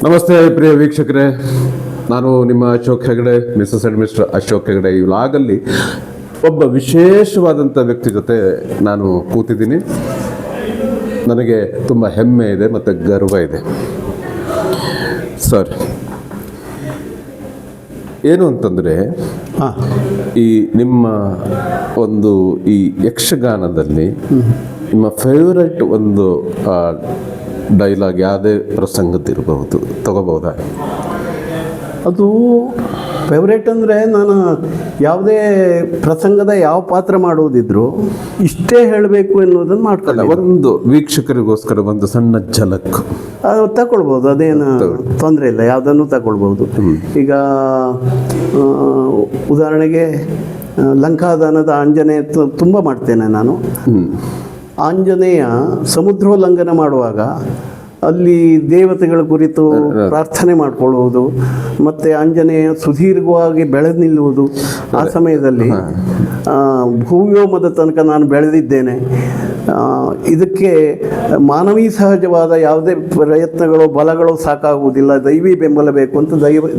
ನಮಸ್ತೆ ಪ್ರಿಯ ವೀಕ್ಷಕರೇ, ನಾನು ನಿಮ್ಮ Ashok Hegde, Mrs and mister Ashok Hegde. ಈ ವ್ಲಾಗಲ್ಲಿ ಒಬ್ಬ ವಿಶೇಷವಾದಂಥ ವ್ಯಕ್ತಿ ಜೊತೆ ನಾನು ಕೂತಿದ್ದೀನಿ. ನನಗೆ ತುಂಬ ಹೆಮ್ಮೆ ಇದೆ ಮತ್ತು ಗರ್ವ ಇದೆ. ಸರ್, ಏನು ಅಂತಂದರೆ, ಈ ನಿಮ್ಮ ಒಂದು ಈ ಯಕ್ಷಗಾನದಲ್ಲಿ ನಿಮ್ಮ ಫೇವರೆಟ್ ಒಂದು ಡೈಲಾಗ್ ಯಾವುದೇ ಪ್ರಸಂಗದಿರಬಹುದು, ತಗೋಬಹುದಾ? ಅದು ಫೇವ್ರೇಟ್ ಅಂದರೆ, ನಾನು ಯಾವುದೇ ಪ್ರಸಂಗದ ಯಾವ ಪಾತ್ರ ಮಾಡುವುದಿದ್ರು ಇಷ್ಟೇ ಹೇಳಬೇಕು ಎನ್ನುವುದನ್ನು ಮಾಡ್ಕೊಳ್ಳ. ಒಂದು ವೀಕ್ಷಕರಿಗೋಸ್ಕರ ಒಂದು ಸಣ್ಣ ಝಲಕ್ ಅದು ತಗೊಳ್ಬೋದು, ಅದೇನು ತೊಂದರೆ ಇಲ್ಲ, ಯಾವುದನ್ನು ತಗೊಳ್ಬೋದು. ಈಗ ಉದಾಹರಣೆಗೆ ಲಂಕಾದಾನದ ಆಂಜನೇಯ ತುಂಬ ಮಾಡ್ತೇನೆ ನಾನು. ಆಂಜನೇಯ ಸಮುದ್ರೋಲ್ಲಂಘನ ಮಾಡುವಾಗ ಅಲ್ಲಿ ದೇವತೆಗಳ ಕುರಿತು ಪ್ರಾರ್ಥನೆ ಮಾಡಿಕೊಳ್ಳುವುದು, ಮತ್ತು ಆಂಜನೇಯ ಸುದೀರ್ಘವಾಗಿ ಬೆಳೆದು ನಿಲ್ಲುವುದು. ಆ ಸಮಯದಲ್ಲಿ ಭೂವ್ಯೋಮದ ತನಕ ನಾನು ಬೆಳೆದಿದ್ದೇನೆ, ಇದಕ್ಕೆ ಮಾನವೀ ಸಹಜವಾದ ಯಾವುದೇ ಪ್ರಯತ್ನಗಳು ಬಲಗಳು ಸಾಕಾಗುವುದಿಲ್ಲ, ದೈವಿ ಬೆಂಬಲ ಬೇಕು ಅಂತ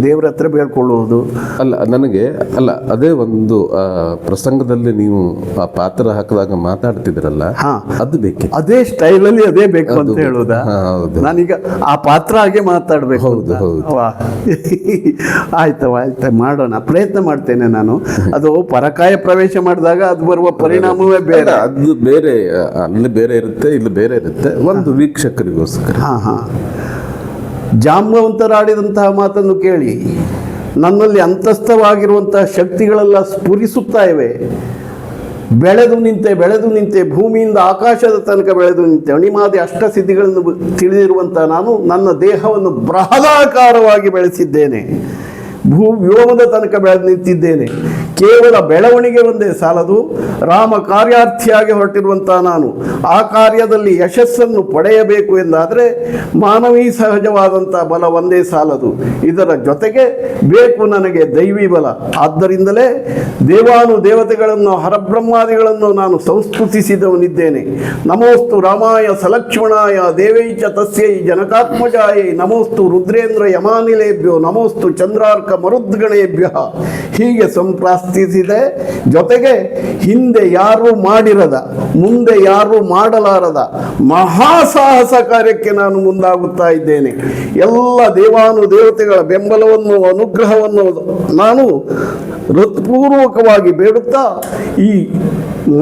ದೇವರ ಹತ್ರ ಬೇಡ್ಕೊಳ್ಳುವುದು. ಅದೇ ಒಂದು ಪ್ರಸಂಗದಲ್ಲಿ ನೀವು ಆ ಪಾತ್ರ ಹಾಕಿದಾಗ ಮಾತಾಡ್ತಿದ್ರಲ್ಲ, ಅದು ಬೇಕು, ಅದೇ ಸ್ಟೈಲಲ್ಲಿ ಅದೇ ಬೇಕು ಅಂತ ಹೇಳುವುದಾ? ನಾನೀಗ ಆ ಪಾತ್ರ ಹಾಗೆ ಮಾತಾಡಬೇಕು. ಆಯ್ತು, ಮಾಡೋಣ, ಪ್ರಯತ್ನ ಮಾಡ್ತೇನೆ ನಾನು. ಅದು ಪರಕಾಯ ಪ್ರವೇಶ ಮಾಡಿದಾಗ ಅದು ಬರುವ ಪರಿಣಾಮವೇ ಬೇರೆ. ಅದು ಬೇರೆ, ಅಲ್ಲಿ ಬೇರೆ ಇರುತ್ತೆ, ಇಲ್ಲಿ ಬೇರೆ ಇರುತ್ತೆ. ಒಂದು ವೀಕ್ಷಕರಿಗೋಸ್ಕರ ಜಾಂಬವಂತರಾಡಿದಂತಹ ಮಾತನ್ನು ಕೇಳಿ ನನ್ನಲ್ಲಿ ಅಂತಸ್ಥವಾಗಿರುವಂತಹ ಶಕ್ತಿಗಳೆಲ್ಲ ಸ್ಫುರಿಸುತ್ತಾ ಇವೆ. ಬೆಳೆದು ನಿಂತೆ ಭೂಮಿಯಿಂದ ಆಕಾಶದ ತನಕ ಬೆಳೆದು ನಿಂತೆ ಅಣಿಮಾದಿ ಅಷ್ಟಸಿದ್ಧಿಗಳನ್ನು ತಿಳಿದಿರುವಂಥ ನಾನು ನನ್ನ ದೇಹವನ್ನು ಬೃಹದಾಕಾರವಾಗಿ ಬೆಳೆಸಿದ್ದೇನೆ, ವ್ಯೋಮದ ತನಕ ಬೆಳೆದು ನಿಂತಿದ್ದೇನೆ. ಕೇವಲ ಬೆಳವಣಿಗೆ ಒಂದೇ ಸಾಲದು, ರಾಮ ಕಾರ್ಯಾರ್ಥಿಯಾಗಿ ಹೊರಟಿರುವಂಥ ನಾನು ಆ ಕಾರ್ಯದಲ್ಲಿ ಯಶಸ್ಸನ್ನು ಪಡೆಯಬೇಕು ಎಂದಾದರೆ ಮಾನವೀ ಸಹಜವಾದಂಥ ಬಲ ಒಂದೇ ಸಾಲದು, ಇದರ ಜೊತೆಗೆ ಬೇಕು ನನಗೆ ದೈವಿ ಬಲ. ಆದ್ದರಿಂದಲೇ ದೇವಾನುದೇವತೆಗಳನ್ನು ಹರಬ್ರಹ್ಮಾದಿಗಳನ್ನು ನಾನು ಸಂಸ್ತುತಿಸಿದವನಿದ್ದೇನೆ. ನಮೋಸ್ತು ರಾಮಾಯ ಸಲಕ್ಷ್ಮಣಾಯ ದೇವೈಚ ತಸ್ಯೈ ಜನಕಾತ್ಮಜಾಯೈ ನಮೋಸ್ತು ರುದ್ರೇಂದ್ರ ಯಮಾನಿಲೇಭ್ಯೋ ನಮೋಸ್ತು ಚಂದ್ರಾರ್ಕ ಮರುದ್ಗಣೇಭ್ಯ. ಹೀಗೆ ಸಂಪ್ರಾರ್ಥಿಸಿದೆ. ಜೊತೆಗೆ ಹಿಂದೆ ಯಾರೂ ಮಾಡಿರದ, ಮುಂದೆ ಯಾರೂ ಮಾಡಲಾರದ ಮಹಾಸಾಹಸ ಕಾರ್ಯಕ್ಕೆ ನಾನು ಮುಂದಾಗುತ್ತಾ ಇದ್ದೇನೆ. ಎಲ್ಲ ದೇವಾನುದೇವತೆಗಳ ಬೆಂಬಲವನ್ನು, ಅನುಗ್ರಹವನ್ನು ನಾನು ಹೃತ್ಪೂರ್ವಕವಾಗಿ ಬೇಡುತ್ತಾ ಈ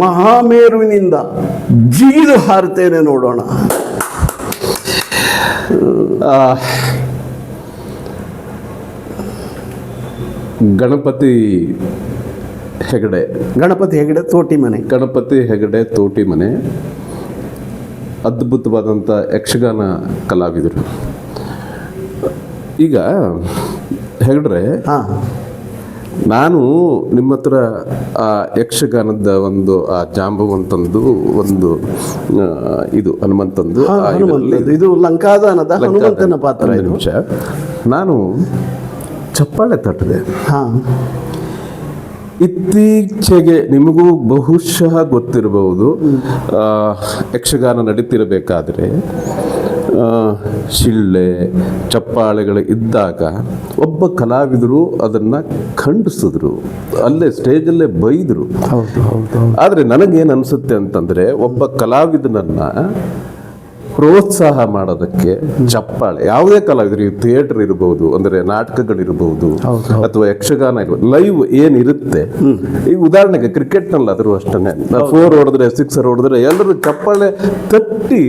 ಮಹಾಮೇರುವಿನಿಂದ ಜಿಗಿದು ಹಾರುತ್ತೇನೆ. ನೋಡೋಣ. ಗಣಪತಿ ಹೆಗಡೆ ತೋಟಿ ಮನೆ ಅದ್ಭುತವಾದಂಥ ಯಕ್ಷಗಾನ ಕಲಾವಿದರು. ಈಗ ಹೆಗಡ್ರೆ, ನಾನು ನಿಮ್ಮ ಹತ್ರ ಆ ಯಕ್ಷಗಾನದ ಒಂದು ಆ ಜಾಂಬವಂತಂದು ಒಂದು ಇದು ಹನುಮಂತಂದು ಇದು ಲಂಕಾದಾನದ ಹನುಮಂತನ ಪಾತ್ರ. ನಿಮಿಷ, ನಾನು ಚಪ್ಪಾಳೆ ತಟ್ಟಿದೆ. ಇತ್ತೀಚೆಗೆ ನಿಮಗೂ ಬಹುಶಃ ಗೊತ್ತಿರಬಹುದು, ಯಕ್ಷಗಾನ ನಡೀತಿರಬೇಕಾದ್ರೆ ಶಿಳ್ಳೆ ಚಪ್ಪಾಳೆಗಳು ಇದ್ದಾಗ ಒಬ್ಬ ಕಲಾವಿದರು ಅದನ್ನು ಖಂಡಿಸಿದ್ರು, ಅಲ್ಲೇ ಸ್ಟೇಜಲ್ಲೇ ಬೈದರು. ಆದರೆ ನನಗೇನು ಅನಿಸುತ್ತೆ ಅಂತಂದರೆ, ಒಬ್ಬ ಕಲಾವಿದನನ್ನು ಪ್ರೋತ್ಸಾಹ ಮಾಡೋದಕ್ಕೆ ಚಪ್ಪಾಳೆ, ಯಾವುದೇ ಕಲಾವಿದರು, ಥಿಯೇಟರ್ ಇರ್ಬೋದು, ಅಂದರೆ ನಾಟಕಗಳಿರ್ಬೋದು, ಅಥವಾ ಯಕ್ಷಗಾನ ಇರ್ಬೋದು, ಲೈವ್ ಏನಿರುತ್ತೆ. ಈಗ ಉದಾಹರಣೆಗೆ ಕ್ರಿಕೆಟ್ನಲ್ಲಿ ಆದರೂ ಅಷ್ಟೇ, 4 ಹೊಡೆದ್ರೆ 6 ಹೊಡೆದ್ರೆ ಎಲ್ಲರೂ ಚಪ್ಪಾಳೆ ತಟ್ಟಿ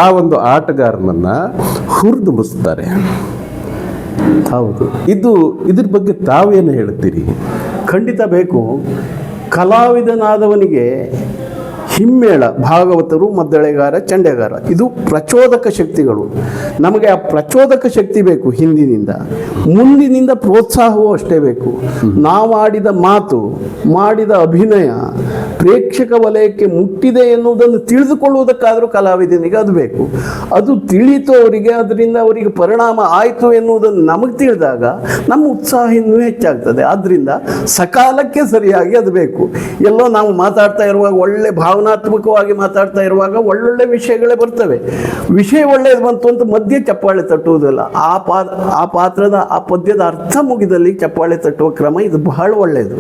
ಆ ಒಂದು ಆಟಗಾರನನ್ನ ಹುರಿದುಂಬಿಸ್ತಾರೆ. ಹೌದು, ಇದ್ರ ಬಗ್ಗೆ ತಾವೇನು ಹೇಳ್ತೀರಿ? ಖಂಡಿತ ಬೇಕು. ಕಲಾವಿದನಾದವನಿಗೆ ಹಿಮ್ಮೇಳ, ಭಾಗವತರು, ಮದ್ದಳೆಗಾರ, ಚಂಡೆಗಾರ, ಇದು ಪ್ರಚೋದಕ ಶಕ್ತಿಗಳು. ನಮಗೆ ಆ ಪ್ರಚೋದಕ ಶಕ್ತಿ ಬೇಕು ಹಿಂದಿನಿಂದ. ಮುಂದಿನಿಂದ ಪ್ರೋತ್ಸಾಹವೂ ಅಷ್ಟೇ ಬೇಕು. ನಾವು ಆಡಿದ ಮಾತು, ಮಾಡಿದ ಅಭಿನಯ ಪ್ರೇಕ್ಷಕ ವಲಯಕ್ಕೆ ಮುಟ್ಟಿದೆ ಎನ್ನುವುದನ್ನು ತಿಳಿದುಕೊಳ್ಳುವುದಕ್ಕಾದರೂ ಕಲಾವಿದನಿಗೆ ಅದು ಬೇಕು. ಅದು ತಿಳಿಯಿತು ಅವರಿಗೆ, ಅದರಿಂದ ಅವರಿಗೆ ಪರಿಣಾಮ ಆಯಿತು ಎನ್ನುವುದನ್ನು ನಮಗೆ ತಿಳಿದಾಗ ನಮ್ಮ ಉತ್ಸಾಹ ಇನ್ನೂ ಹೆಚ್ಚಾಗ್ತದೆ. ಆದ್ದರಿಂದ ಸಕಾಲಕ್ಕೆ ಸರಿಯಾಗಿ ಅದು ಬೇಕು. ಎಲ್ಲೋ ನಾವು ಮಾತಾಡ್ತಾ ಇರುವಾಗ ಒಳ್ಳೆ ಭಾವನಾತ್ಮಕವಾಗಿ ಮಾತಾಡ್ತಾ ಇರುವಾಗ ಒಳ್ಳೊಳ್ಳೆ ವಿಷಯಗಳೇ ಬರ್ತವೆ. ವಿಷಯ ಒಳ್ಳೆಯದು ಬಂತು ಅಂತ ಮಧ್ಯೆ ಚಪ್ಪಾಳೆ ತಟ್ಟುವುದಿಲ್ಲ. ಆ ಪಾತ್ರದ ಆ ಪದ್ಯದ ಅರ್ಥ ಮುಗಿದಲ್ಲಿ ಚಪ್ಪಾಳೆ ತಟ್ಟುವ ಕ್ರಮ ಇದು ಬಹಳ ಒಳ್ಳೆಯದು.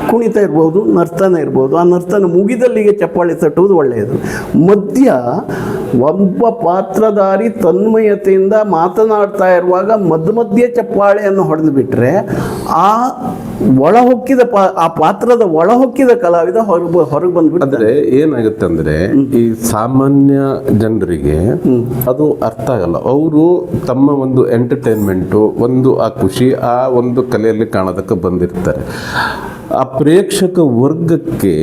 ಕುಣಿತ ಇರ್ಬೋದು, ನರ್ತನ ಇರ್ಬೋದು, ಆ ನರ್ತನ ಮುಗಿದಲ್ಲಿಗೆ ಚಪ್ಪಾಳೆ ತಟ್ಟುವುದು ಒಳ್ಳೆಯದು. ಮಧ್ಯ ಒಬ್ಬ ಪಾತ್ರಧಾರಿ ತನ್ಮಯತೆಯಿಂದ ಮಾತನಾಡ್ತಾ ಇರುವಾಗ ಮಧ್ಯೆ ಚಪ್ಪಾಳೆಯನ್ನು ಹೊಡೆದು ಬಿಟ್ಟರೆ ಆ ಒಳಹೊಕ್ಕಿದ ಆ ಪಾತ್ರದ ಒಳಹೊಕ್ಕಿದ ಕಲಾವಿದ ಹೊರಗೆ ಬಂದ್ಬಿಟ್ಟು. ಅಂದ್ರೆ ಏನಾಗುತ್ತೆ ಅಂದ್ರೆ ಈ ಸಾಮಾನ್ಯ ಜನರಿಗೆ ಅದು ಅರ್ಥ ಆಗಲ್ಲ. ಅವರು ತಮ್ಮ ಒಂದು ಎಂಟರ್ಟೈನ್ಮೆಂಟು, ಒಂದು ಆ ಖುಷಿ, ಆ ಒಂದು ಕಲೆಯಲ್ಲಿ ಕಾಣೋದಕ್ಕೆ ಬಂದಿರ್ತಾರೆ. ಆ ಪ್ರೇಕ್ಷಕ ವರ್ಗಕ್ಕೆ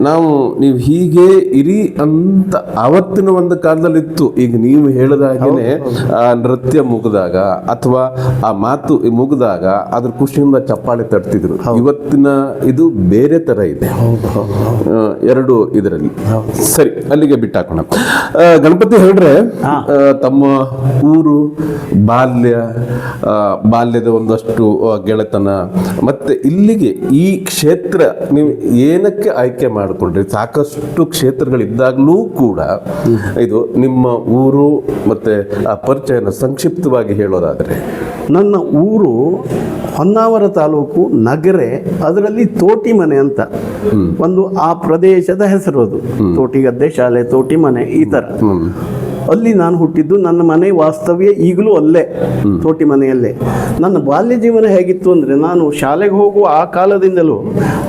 ನೀವು ಹೀಗೆ ಇರಿ ಅಂತ ಆವತ್ತಿನ ಒಂದು ಕಾಲದಲ್ಲಿತ್ತು. ಈಗ ನೀವು ಹೇಳಿದ ಹಾಗೇನೆ ಆ ನೃತ್ಯ ಮುಗಿದಾಗ ಅಥವಾ ಆ ಮಾತು ಮುಗಿದಾಗ ಅದ್ರ ಖುಷಿಯಿಂದ ಚಪ್ಪಾಳೆ ತಟ್ತಿದ್ರು. ಇವತ್ತಿನ ಇದು ಬೇರೆ ತರ ಇದೆ. ಎರಡು ಇದರಲ್ಲಿ ಸರಿ, ಅಲ್ಲಿಗೆ ಬಿಟ್ಟಾಕೋಣ. ಗಣಪತಿ ಹೇಳ್ರೆ ತಮ್ಮ ಊರು, ಬಾಲ್ಯದ ಒಂದಷ್ಟು ಗೆಳೆತನ, ಮತ್ತೆ ಇಲ್ಲಿಗೆ ಈ ಕ್ಷೇತ್ರ ನೀವು ಏನಕ್ಕೆ ಆಯ್ಕೆ ಮಾಡಿಕೊಂಡ್ರಿ? ಸಾಕಷ್ಟು ಕ್ಷೇತ್ರಗಳಿದ್ದಾಗಲೂ ಕೂಡ ಇದು ನಿಮ್ಮ ಊರು ಮತ್ತೆ ಆ ಪರಿಚಯನ ಸಂಕ್ಷಿಪ್ತವಾಗಿ ಹೇಳೋದಾದ್ರೆ. ನನ್ನ ಊರು ಹೊನ್ನಾವರ ತಾಲೂಕು ನಗರೆ, ಅದರಲ್ಲಿ ತೋಟಿಮನೆ ಅಂತ ಒಂದು ಆ ಪ್ರದೇಶದ ಹೆಸರು. ಅದು ತೋಟಿಗದ್ದೆ, ಶಾಲೆ, ತೋಟಿಮನೆ, ಈ ಥರ. ಅಲ್ಲಿ ನಾನು ಹುಟ್ಟಿದ್ದು. ನನ್ನ ಮನೆ ವಾಸ್ತವ್ಯ ಈಗಲೂ ಅಲ್ಲೇ, ತೋಟಿ ಮನೆಯಲ್ಲೇ. ನನ್ನ ಬಾಲ್ಯ ಜೀವನ ಹೇಗಿತ್ತು ಅಂದರೆ, ನಾನು ಶಾಲೆಗೆ ಹೋಗುವ ಆ ಕಾಲದಿಂದಲೂ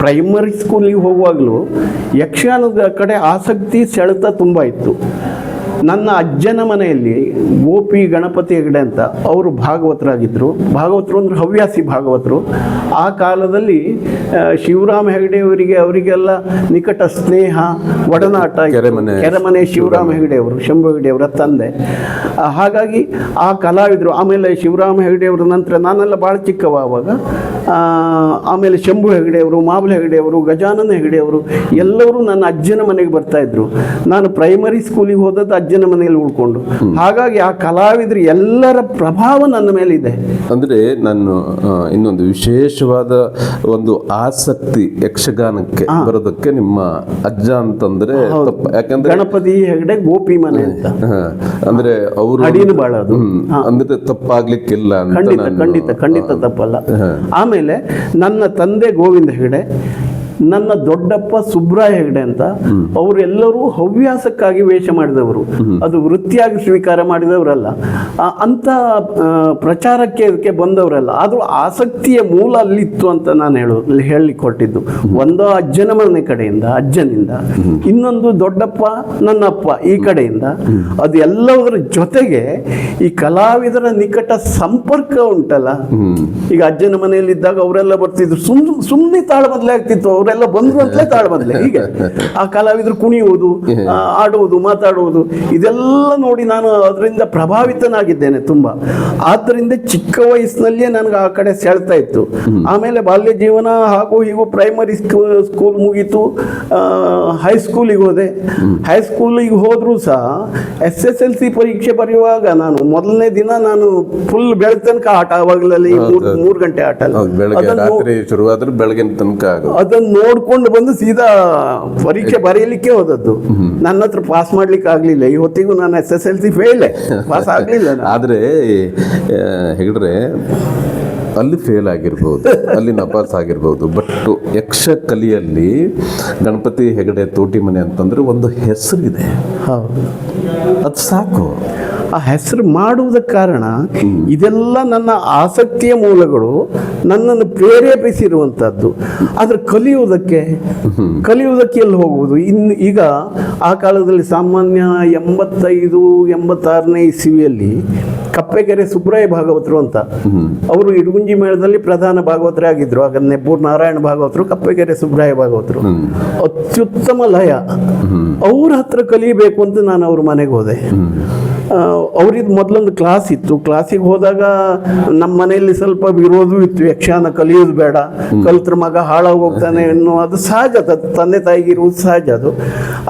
ಪ್ರೈಮರಿ ಸ್ಕೂಲಿಗೆ ಹೋಗುವಾಗಲೂ ಯಕ್ಷಗಾನದ ಕಡೆ ಆಸಕ್ತಿ, ಸೆಳೆತ ತುಂಬ ಇತ್ತು. ನನ್ನ ಅಜ್ಜನ ಮನೆಯಲ್ಲಿ ಗೋಪಿ ಗಣಪತಿ ಹೆಗಡೆ ಅಂತ ಅವರು ಭಾಗವತರಾಗಿದ್ದರು. ಭಾಗವತರು ಅಂದರೆ ಹವ್ಯಾಸಿ ಭಾಗವತರು. ಆ ಕಾಲದಲ್ಲಿ ಶಿವರಾಮ ಹೆಗಡೆಯವರಿಗೆ ಅವರಿಗೆಲ್ಲ ನಿಕಟ ಸ್ನೇಹ, ಒಡನಾಟ. ಕೆರೆಮನೆ ಶಿವರಾಮ ಹೆಗಡೆಯವರು, ಶಂಭು ಹೆಗಡೆಯವರ ತಂದೆ. ಹಾಗಾಗಿ ಆ ಕಲಾವಿದರು, ಆಮೇಲೆ ಶಿವರಾಮ ಹೆಗಡೆಯವರ ನಂತರ ನಾನೆಲ್ಲ ಭಾಳ ಚಿಕ್ಕವ ಆವಾಗ. ಆಮೇಲೆ ಶಂಭು ಹೆಗಡೆಯವರು, ಮಾಬಲ ಹೆಗಡೆಯವರು, ಗಜಾನನ ಹೆಗಡೆಯವರು ಎಲ್ಲರೂ ನನ್ನ ಅಜ್ಜನ ಮನೆಗೆ ಬರ್ತಾಯಿದ್ರು. ನಾನು ಪ್ರೈಮರಿ ಸ್ಕೂಲಿಗೆ ಹೋದದ್ದು ಅಜ್ಜನ ಮನೆಯಲ್ಲಿ ಉಳ್ಕೊಂಡು. ಹಾಗಾಗಿ ಆ ಕಲಾವಿದರು ಎಲ್ಲರ ಪ್ರಭಾವ ನನ್ನ ಮೇಲಿದೆ. ಅಂದರೆ ನಾನು ಇನ್ನೊಂದು ವಿಶೇಷವಾದ ಒಂದು ಆಸಕ್ತಿ ಯಕ್ಷಗಾನಕ್ಕೆ ಬರೋದಕ್ಕೆ ನಿಮ್ಮ ಅಜ್ಜ ಅಂತಂದ್ರೆ ಯಾಕಂದ್ರೆ ಗಣಪತಿ ಹೆಗಡೆ ಗೋಪಿ ಮನೆ ಅಂತ, ಅಂದ್ರೆ ಅವರು ಅಡಿನ ಬಾಳ ಅದು, ಅಂದ್ರೆ ತಪ್ಪಾಗ್ಲಿಕ್ಕಿಲ್ಲ ಅಂತ. ಖಂಡಿತ ತಪ್ಪಲ್ಲ. ಆಮೇಲೆ ನನ್ನ ತಂದೆ ಗೋವಿಂದ ಹೆಗಡೆ, ನನ್ನ ದೊಡ್ಡಪ್ಪ ಸುಬ್ರಾಯ ಹೆಗಡೆ ಅಂತ, ಅವರೆಲ್ಲರೂ ಹವ್ಯಾಸಕ್ಕಾಗಿ ವೇಷ ಮಾಡಿದವರು, ಅದು ವೃತ್ತಿಯಾಗಿ ಸ್ವೀಕಾರ ಮಾಡಿದವರಲ್ಲ, ಅಂತ ಪ್ರಚಾರಕ್ಕೆ ಅದಕ್ಕೆ ಬಂದವರಲ್ಲ. ಆದರೂ ಆಸಕ್ತಿಯ ಮೂಲ ಅಲ್ಲಿತ್ತು ಅಂತ ನಾನು ಹೇಳಲಿಕ್ಕೆ ಹೊರಟಿದ್ದು. ಒಂದು ಅಜ್ಜನ ಮನೆ ಕಡೆಯಿಂದ, ಅಜ್ಜನಿಂದ, ಇನ್ನೊಂದು ದೊಡ್ಡಪ್ಪ ನನ್ನಪ್ಪ ಈ ಕಡೆಯಿಂದ. ಅದು ಎಲ್ಲದರ ಜೊತೆಗೆ ಈ ಕಲಾವಿದರ ನಿಕಟ ಸಂಪರ್ಕ ಉಂಟಲ್ಲ. ಈಗ ಅಜ್ಜನ ಮನೆಯಲ್ಲಿದ್ದಾಗ ಅವರೆಲ್ಲ ಬರ್ತಿದ್ರು, ಸುಮ್ಮನೆ ತಾಳ್ಮದ್ಲೆ ಆಗ್ತಿತ್ತು. ಅವರೆಲ್ಲ ಬಂದ್ರು ಅಂತಲೇ ತಾಳ್ಮದ್ಲೆ. ಹೀಗೆ ಆ ಕಲಾವಿದರು ಕುಣಿಯುವುದು, ಆಡುವುದು, ಮಾತಾಡುವುದು, ಇದೆಲ್ಲ ನೋಡಿ ನಾನು ಅದರಿಂದ ಪ್ರಭಾವಿತನಾಗಿದ್ದೇನೆ ತುಂಬ. ಆದ್ದರಿಂದ ಚಿಕ್ಕ ವಯಸ್ಸಿನಲ್ಲಿಯೇ ನನಗೆ ಆ ಕಡೆ ಸೆಳ್ತಾ ಇತ್ತು. ಆಮೇಲೆ ಬಾಲ್ಯ ಜೀವನ ಹಾಗೂ ಹೀಗೂ ಪ್ರೈಮರಿ ಸ್ಕೂಲ್ ಮುಗೀತು, ಹೈಸ್ಕೂಲಿಗೆ ಹೋದೆ. ಹೈಸ್ಕೂಲಿಗೆ ಹೋದರೂ ಸಹ SSLC ಪರೀಕ್ಷೆ ಬರೆಯುವಾಗ ನಾನು ಮೊದಲನೇ ದಿನ ನಾನು ಫುಲ್ ಬೆಳಗ್ಗೆ ತನಕ ಆಟ, ಆವಾಗಲಲ್ಲಿ 3 ಗಂಟೆ ಆಟ, ಬೆಳಗಿನ ತನಕ ಅದನ್ನು ನೋಡ್ಕೊಂಡು ಬಂದು ಸೀದಾ ಪರೀಕ್ಷೆ ಬರೆಯಲಿಕ್ಕೆ ಹೋದದ್ದು. ನನ್ನ ಹತ್ರ ಪಾಸ್ ಮಾಡ್ಲಿಕ್ಕೆ ಆಗ್ಲಿಲ್ಲ. ಇವತ್ತಿಗೂ ನಾನು SSLC ಫೇಲೇ, ಪಾಸ್ ಆಗ್ಲಿಲ್ಲ. ಆದ್ರೆ ಹೇಳಿದ್ರೆ ಅಲ್ಲಿ ಫೇಲ್ ಆಗಿರ್ಬೋದು, ಅಲ್ಲಿ ನಪಾಸ್ ಆಗಿರ್ಬೋದು. ಬಟ್ ಯಕ್ಷ ಕಲಿಯಲ್ಲಿ ಗಣಪತಿ ಹೆಗಡೆ ತೋಟಿಮನೆ ಅಂತಂದ್ರೆ ಒಂದು ಹೆಸರಿದೆ. ಹೌದು, ಅದು ಸಾಕು. ಆ ಹೆಸರು ಮಾಡುವುದಕ್ಕೆ ಕಾರಣ ಇದೆಲ್ಲ ನನ್ನ ಆಸಕ್ತಿಯ ಮೂಲಗಳು, ನನ್ನನ್ನು ಪ್ರೇರೇಪಿಸಿರುವಂಥದ್ದು. ಆದರೆ ಕಲಿಯುವುದಕ್ಕೆ ಎಲ್ಲಿ ಹೋಗುವುದು? ಇನ್ನು ಈಗ ಆ ಕಾಲದಲ್ಲಿ ಸಾಮಾನ್ಯ 85-86ನೇ ಇಸವಿಯಲ್ಲಿ ಕಪ್ಪೆಗೆರೆ ಸುಬ್ರಾಯ ಭಾಗವತರು ಅಂತ, ಅವರು ಇಡಗುಂಜಿ ಮೇಳದಲ್ಲಿ ಪ್ರಧಾನ ಭಾಗವತರೇ ಆಗಿದ್ರು. ಆಗ ನೆಬ್ಬೂರು ನಾರಾಯಣ ಭಾಗವತರು, ಕಪ್ಪೆಗೆರೆ ಸುಬ್ರಾಯ ಭಾಗವತರು, ಅತ್ಯುತ್ತಮ ಲಯ. ಅವ್ರ ಹತ್ರ ಕಲಿಯಬೇಕು ಅಂತ ನಾನು ಅವ್ರ ಮನೆಗೆ ಹೋದೆ. ಅವ್ರಿದ್ದು ಮೊದಲೊಂದು ಕ್ಲಾಸ್ ಇತ್ತು. ಕ್ಲಾಸಿಗೆ ಹೋದಾಗ ನಮ್ಮ ಮನೆಯಲ್ಲಿ ಸ್ವಲ್ಪ ವಿರೋಧವೂ ಇತ್ತು, ಯಕ್ಷಗಾನ ಕಲಿಯೋದು ಬೇಡ, ಕಲ್ತ್ರ ಮಗ ಹಾಳಾಗಿ ಹೋಗ್ತಾನೆ ಅನ್ನೋ, ಅದು ಸಹಜ, ತಂದೆ ತಾಯಿಗೆ ಇರುವುದು ಸಹಜ ಅದು.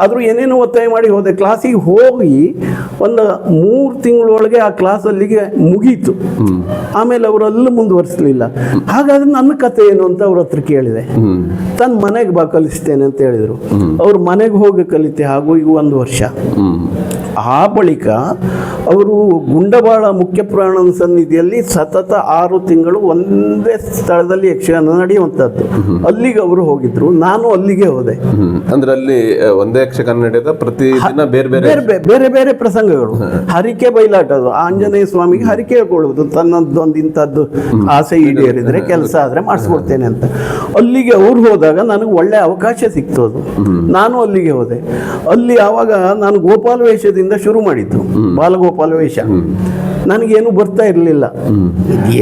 ಆದರೂ ಏನೇನೋ ಒತ್ತಾಯ ಮಾಡಿ ಹೋದೆ. ಕ್ಲಾಸಿಗೆ ಹೋಗಿ ಒಂದು 3 ತಿಂಗಳೊಳಗೆ ಆ ಕ್ಲಾಸ್ ಅಲ್ಲಿಗೆ ಮುಗೀತು. ಆಮೇಲೆ ಅವರಲ್ಲೂ ಮುಂದುವರಿಸಲಿಲ್ಲ. ಹಾಗಾದ್ರೆ ನನ್ನ ಕತೆ ಏನು ಅಂತ ಅವ್ರ ಹತ್ರ ಕೇಳಿದೆ. ತನ್ನ ಮನೆಗೆ ಬಾ ಕಲಿಸ್ತೇನೆ ಅಂತ ಹೇಳಿದರು. ಅವ್ರ ಮನೆಗೆ ಹೋಗಿ ಕಲಿತೆ. ಹಾಗೂ ಈಗ 1 ವರ್ಷ. ಆ ಬಳಿಕ ಅವರು ಗುಂಡಬಾಳ ಮುಖ್ಯ ಪುರಾಣ ಸನ್ನಿಧಿಯಲ್ಲಿ ಸತತ 6 ತಿಂಗಳು ಒಂದೇ ಸ್ಥಳದಲ್ಲಿ ಯಕ್ಷಗಾನ ನಡೆಯುವಂಥದ್ದು. ಅಲ್ಲಿಗೆ ಅವರು ಹೋಗಿದ್ರು, ನಾನು ಅಲ್ಲಿಗೆ ಹೋದೆ. ಅಂದ್ರೆ ಅಲ್ಲಿ ಒಂದೇ ಯಕ್ಷಗಾನ ನಡೆಯೋದ, ಪ್ರತಿದಿನ ಬೇರೆ ಬೇರೆ ಬೇರೆ ಬೇರೆ ಪ್ರಸಂಗಗಳು. ಹರಿಕೆ ಬಯಲಾಟದು, ಆಂಜನೇಯ ಸ್ವಾಮಿಗೆ ಹರಿಕೆ ಹೇಳ್ಕೊಳ್ಳುವುದು, ತನ್ನದೊಂದು ಇಂಥದ್ದು ಆಸೆ ಈಡೇರಿದ್ರೆ ಕೆಲಸ ಆದ್ರೆ ಮಾಡಿಸ್ಕೊಡ್ತೇನೆ ಅಂತ. ಅಲ್ಲಿಗೆ ಅವ್ರು ಹೋದಾಗ ನನಗೆ ಒಳ್ಳೆ ಅವಕಾಶ ಸಿಕ್ತು. ಅದು ನಾನು ಅಲ್ಲಿಗೆ ಹೋದೆ. ಅಲ್ಲಿ ಆವಾಗ ನಾನು ಗೋಪಾಲ ವೇಷದಿಂದ ಶುರು ಮಾಡಿದ್ದು, ಬಾಲಗೋಪಾಲ ವೇಷ. ನನಗೇನು ಬರ್ತಾ ಇರಲಿಲ್ಲ,